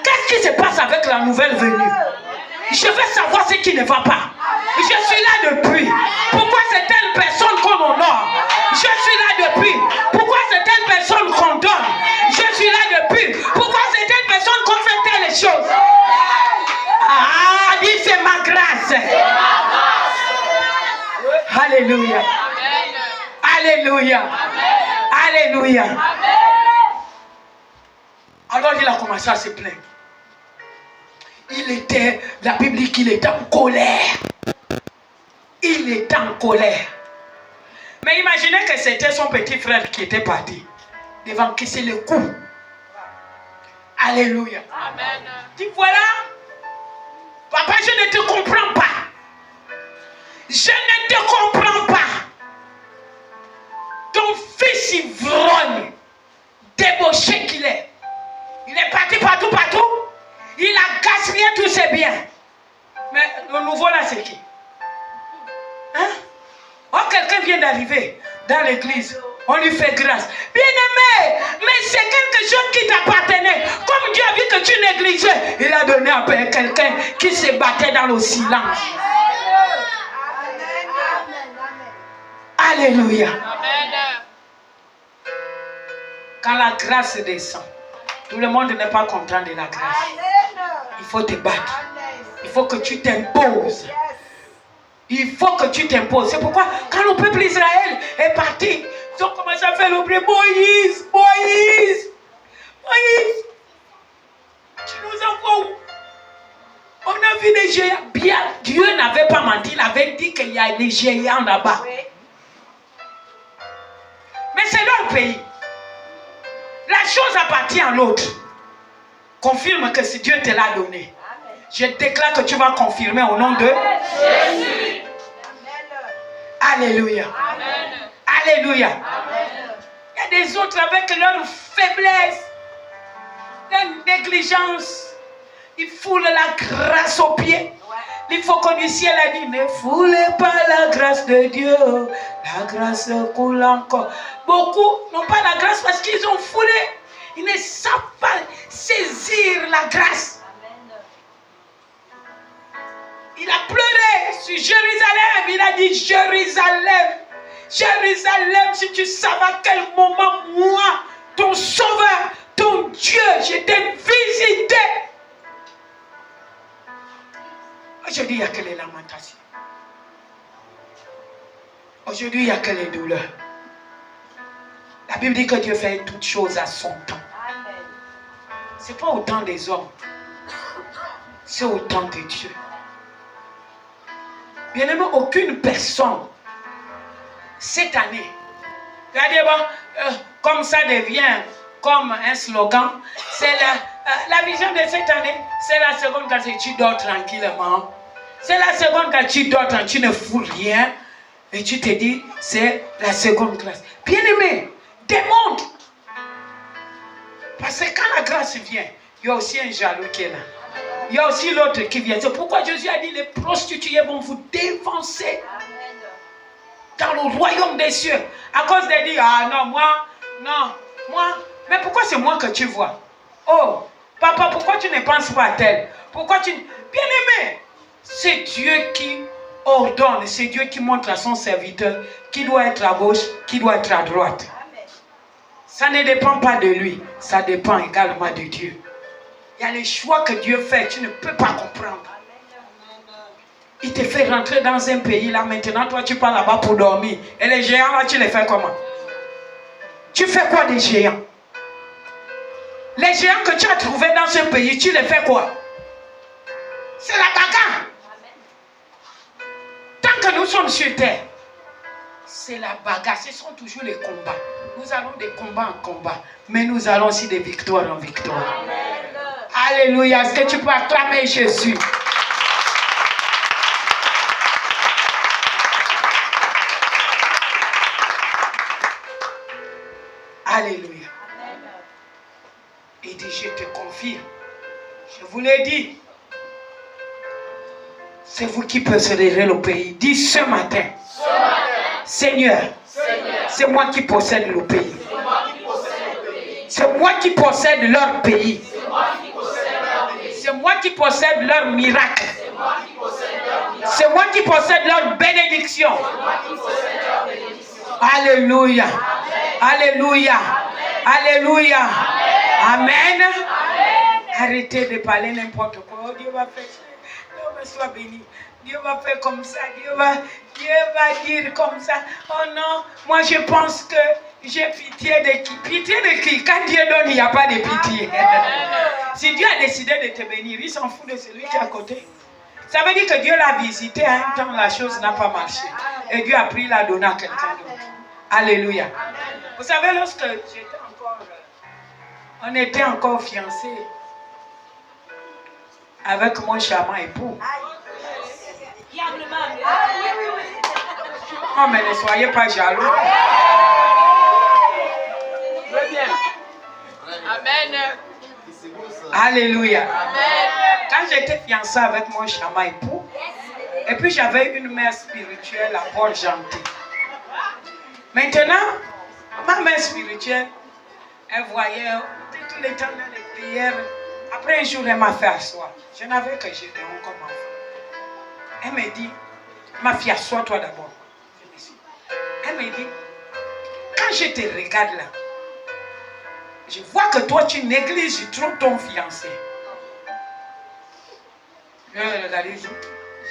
Qu'est-ce qui se passe avec la nouvelle venue? Je veux savoir ce qui ne va pas. Je suis là depuis. Pourquoi c'est telle personne qu'on honore? Je suis là depuis. Pourquoi c'est telle personne qu'on donne? Je suis là depuis. Pourquoi c'est telle personne qu'on fait telle chose? Ah, dis c'est ma grâce. Alléluia. Alléluia. Alléluia. Alors il a commencé à se plaindre. La Bible dit qu'il était en colère. Il était en colère. Mais imaginez que c'était son petit frère qui était parti. Devant qui c'est le coup. Alléluia. Amen. Dis voilà. Papa, je ne te comprends pas. Je ne te comprends pas. Ton fils ivrogne, débauché qu'il est. Il est parti partout. Il a gaspillé tous ses biens. Mais le nouveau là, c'est qui? Hein? Oh, quelqu'un vient d'arriver dans l'église. On lui fait grâce. Bien aimé, mais c'est quelque chose qui t'appartenait. Comme Dieu a vu que tu négligeais, il a donné à quelqu'un qui se battait dans le silence. Alléluia. Quand la grâce descend, tout le monde n'est pas content de la grâce. Il faut te battre. Il faut que tu t'imposes. Il faut que tu t'imposes. C'est pourquoi quand le peuple Israël est parti, ils ont commencé à faire le bruit. Moïse, tu nous envoies où? On a vu des géants. Bien, Dieu n'avait pas menti. Il avait dit qu'il y a des géants là-bas. Mais c'est leur pays. La chose appartient à l'autre. Confirme que si Dieu te l'a donné. Je déclare que tu vas confirmer au nom de Jésus. Alléluia. Amen. Alléluia. Amen. Il y a des autres avec leur faiblesse, leur négligence. Ils foulent la grâce aux pieds. Il faut que du ciel a dit, ne foulez pas la grâce de Dieu. La grâce coule encore. Beaucoup n'ont pas la grâce parce qu'ils ont foulé. Ils ne savent pas saisir la grâce. Il a il a dit, Jérusalem, Jérusalem, si tu savais à quel moment moi, ton sauveur, ton Dieu, je t'ai visité. Aujourd'hui, il n'y a que les lamentations. Aujourd'hui, il n'y a que les douleurs. La Bible dit que Dieu fait toutes choses à son temps. Ce n'est pas au temps des hommes. C'est au temps de Dieu. Bien aimé, aucune personne, cette année, regardez, bon, comme ça devient comme un slogan, c'est la vision de cette année, c'est la seconde quand tu dors tranquillement. C'est la seconde quand tu dors tranquille, tu ne fous rien. Et tu te dis, c'est la seconde grâce. Bien aimé, démontre. Parce que quand la grâce vient, il y a aussi un jaloux qui est là. Il y a aussi l'autre qui vient. C'est pourquoi Jésus a dit, les prostituées vont vous dévancer dans le royaume des cieux. À cause de dire, ah non, moi. Mais pourquoi c'est moi que tu vois? Oh, papa, pourquoi tu ne penses pas à tel? Pourquoi tu... Bien aimé, c'est Dieu qui ordonne, c'est Dieu qui montre à son serviteur qui doit être à gauche, qui doit être à droite. Ça ne dépend pas de lui, ça dépend également de Dieu. Il y a les choix que Dieu fait, tu ne peux pas comprendre. Il te fait rentrer dans un pays, là maintenant, toi tu pars là-bas pour dormir. Et les géants là, tu les fais comment? Tu fais quoi des géants? Les géants que tu as trouvés dans ce pays, tu les fais quoi? C'est la bagarre. Tant que nous sommes sur terre, c'est la bagarre, ce sont toujours les combats. Nous allons des combats en combat, mais nous allons aussi des victoires en victoire. Amen. Alléluia. Est-ce que tu peux acclamer Jésus? Alléluia. Il dit, je te confirme. Je vous l'ai dit. C'est vous qui posséderez le pays. Dis ce matin. Seigneur, c'est moi qui possède le pays. C'est moi qui possède leur pays. C'est moi qui possède leur miracle. C'est moi qui possède leur bénédiction. Alléluia. Alléluia. Alléluia. Amen. Arrêtez de parler n'importe quoi. Oh, Dieu va faire ça. Dieu soit béni. Dieu va faire comme ça. Dieu va dire comme ça. Oh non, moi je pense que j'ai pitié de qui? Pitié de qui? Quand Dieu donne, il n'y a pas de pitié. Si Dieu a décidé de te bénir, il s'en fout de celui qui est à côté. Ça veut dire que Dieu l'a visité à un temps, la chose n'a pas marché. Et Dieu a pris la donner à quelqu'un d'autre. Alléluia. Vous savez, lorsque on était encore fiancés avec mon charmant époux. Oh, mais ne soyez pas jaloux. Amen. Alléluia. Amen. Quand j'étais fiancée avec mon charmant époux, et puis j'avais une mère spirituelle à Port-Gentil. Maintenant, ma mère spirituelle, elle voyait tout le temps dans les prières. Après un jour, elle m'a fait asseoir. Je n'avais que j'étais comme enfant. Elle me dit, ma fille, assois-toi d'abord. Elle me dit, quand je te regarde là, je vois que toi tu négliges trop ton fiancé. Je regarde,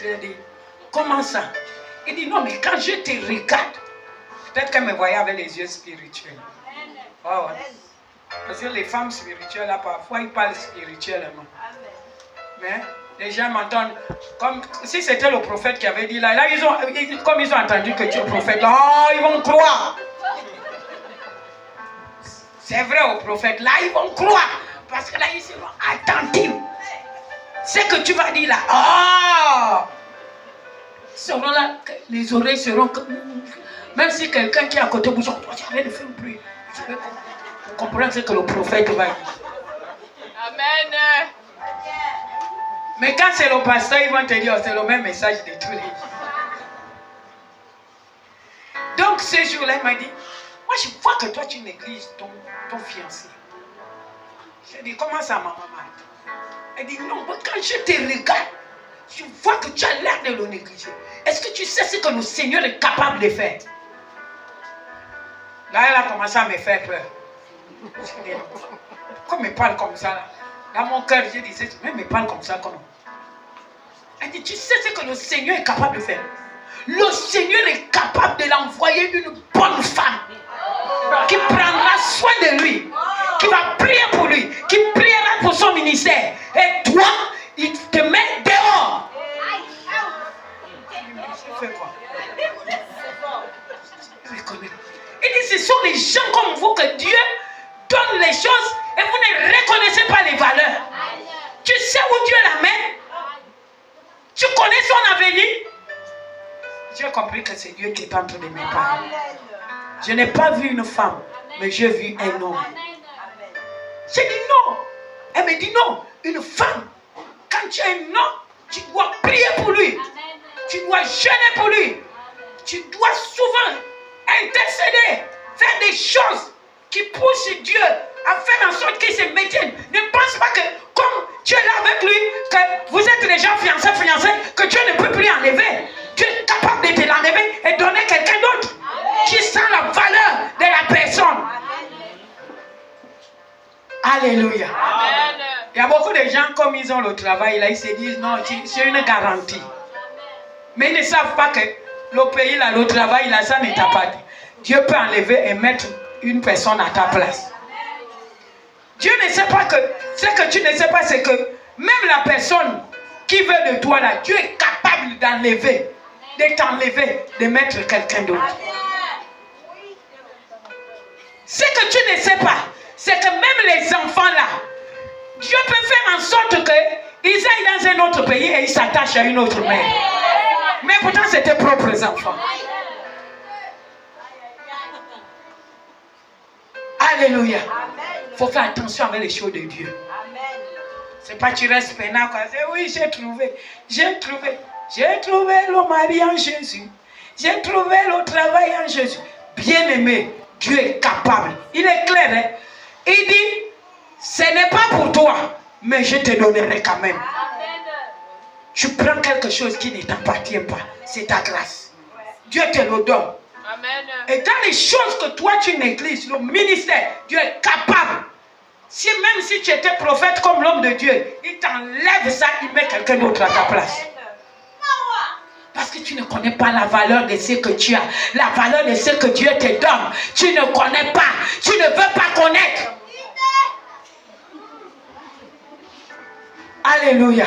je dis, comment ça? Il dit, non, mais quand je te regarde, peut-être qu'elle me voyait avec les yeux spirituels. Oh, ouais. Parce que les femmes spirituelles, là, parfois, ils parlent spirituellement. Mais les gens m'entendent. Comme si c'était le prophète qui avait dit là. Là, comme ils ont entendu que tu es prophète, là, oh, ils vont croire. C'est vrai au prophète. Là, ils vont croire. Parce que là, ils seront attentifs. Ce que tu vas dire là. Oh! Seront là, les oreilles seront. Même si quelqu'un qui est à côté bouge, j'arrête de faire un bruit. Vous comprenez ce que le prophète va dire. Amen. Mais quand c'est le pasteur, ils vont te dire, c'est le même message de tous les jours. Donc ce jour-là, il m'a dit, moi je vois que toi tu négliges ton fiancé. J'ai dit, comment ça maman? Elle dit, non, quand je te regarde, Je vois que tu as l'air de le négliger. Est-ce que tu sais ce que le Seigneur est capable de faire? Là, elle a commencé à me faire peur. Pourquoi il me parle comme ça là? Dans mon cœur, je disais, mais il me parle comme ça comment? Elle dit, tu sais ce que le Seigneur est capable de faire? Le Seigneur est capable de l'envoyer une bonne femme qui prendra soin de lui, qui va prier pour lui, qui priera pour son ministère. Et toi, il te met dehors. Tu fais quoi? Il dit, ce sont les gens comme vous que Dieu donne les choses et vous ne reconnaissez pas les valeurs. Tu sais où Dieu l'amène? Tu connais son avenir? J'ai compris que c'est Dieu qui est en train de me parler. Je n'ai pas vu une femme, mais j'ai vu un homme. J'ai dit non. Elle me dit non. Une femme, quand tu as un homme, tu dois prier pour lui. Tu dois jeûner pour lui. Tu dois souvent intercéder, faire des choses qui poussent Dieu à faire en sorte qu'il se maintienne. Ne pense pas que comme tu es là avec lui, que vous êtes déjà fiancés, que Dieu ne peut plus enlever. Dieu est capable de te l'enlever et donner quelqu'un d'autre qui sent la valeur de la personne. Alléluia. Amen. Il y a beaucoup de gens, comme ils ont le travail, là, ils se disent non, c'est une garantie. Mais ils ne savent pas que le pays, là, le travail, là, ça ne t'a pas dit. Dieu peut enlever et mettre une personne à ta place. Dieu ne sait pas que, ce que tu ne sais pas, c'est que même la personne qui veut de toi, là, Dieu est capable d'enlever, de t'enlever, de mettre quelqu'un d'autre. Ce que tu ne sais pas, c'est que même les enfants là, Dieu peut faire en sorte qu'ils aillent dans un autre pays et ils s'attachent à une autre mère. Mais pourtant, c'est tes propres enfants. Alléluia. Il faut faire attention avec les choses de Dieu. C'est pas tu restes peinant quoi. C'est oui, j'ai trouvé le mari en Jésus. J'ai trouvé le travail en Jésus. Bien-aimé, Dieu est capable. Il est clair, hein? Il dit, ce n'est pas pour toi, mais je te donnerai quand même. Tu prends quelque chose qui ne t'appartient pas. C'est ta grâce. Dieu te le donne. Amen. Et dans les choses que toi tu négliges, le ministère, Dieu est capable. Même si tu étais prophète comme l'homme de Dieu, il t'enlève ça, il met quelqu'un d'autre à ta place. Parce que tu ne connais pas la valeur de ce que tu as, la valeur de ce que Dieu te donne. Tu ne connais pas, tu ne veux pas connaître. Alléluia.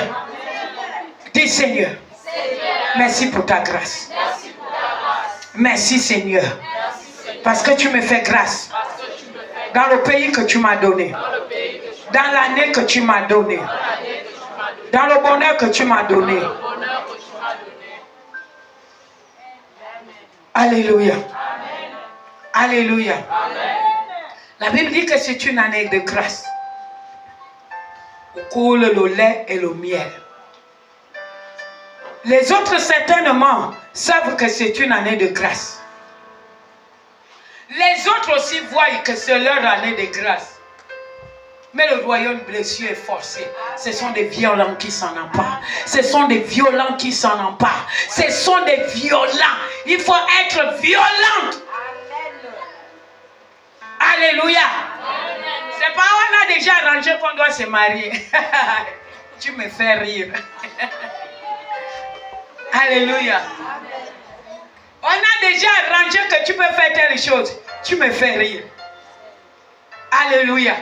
Dis Seigneur, merci pour ta grâce. Merci Seigneur, parce que tu me fais grâce dans le pays que tu m'as donné, dans l'année que tu m'as donné, dans le bonheur que tu m'as donné. Alléluia. Alléluia. La Bible dit que c'est une année de grâce où coule le lait et le miel. Les autres certainement savent que c'est une année de grâce. Les autres aussi voient que c'est leur année de grâce. Mais le royaume des cieux est forcé. Ce sont des violents qui s'en emparent. Ce sont des violents qui s'en emparent. Ce sont des violents. Il faut être violente. Alléluia. C'est pas on a déjà arrangé qu'on doit se marier. Tu me fais rire. Alléluia. On a déjà arrangé que tu peux faire telle chose. Tu me fais rire. Alléluia.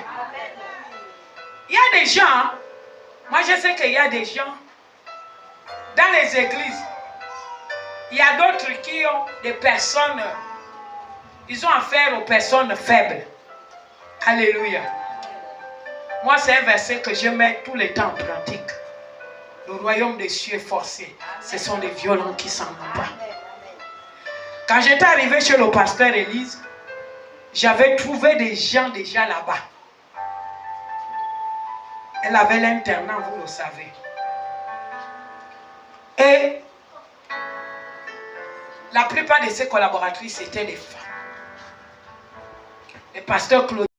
Il y a des gens, moi je sais qu'il y a des gens dans les églises. Il y a d'autres qui ont des personnes, ils ont affaire aux personnes faibles. Alléluia. Moi c'est un verset que je mets tout le temps en pratique. Le royaume des cieux est forcé. Ce sont des violents qui s'en emparent. Quand j'étais arrivé chez le pasteur Élise, j'avais trouvé des gens déjà là-bas. Elle avait l'internat, vous le savez. Et la plupart de ses collaboratrices étaient des femmes. Le pasteur Claude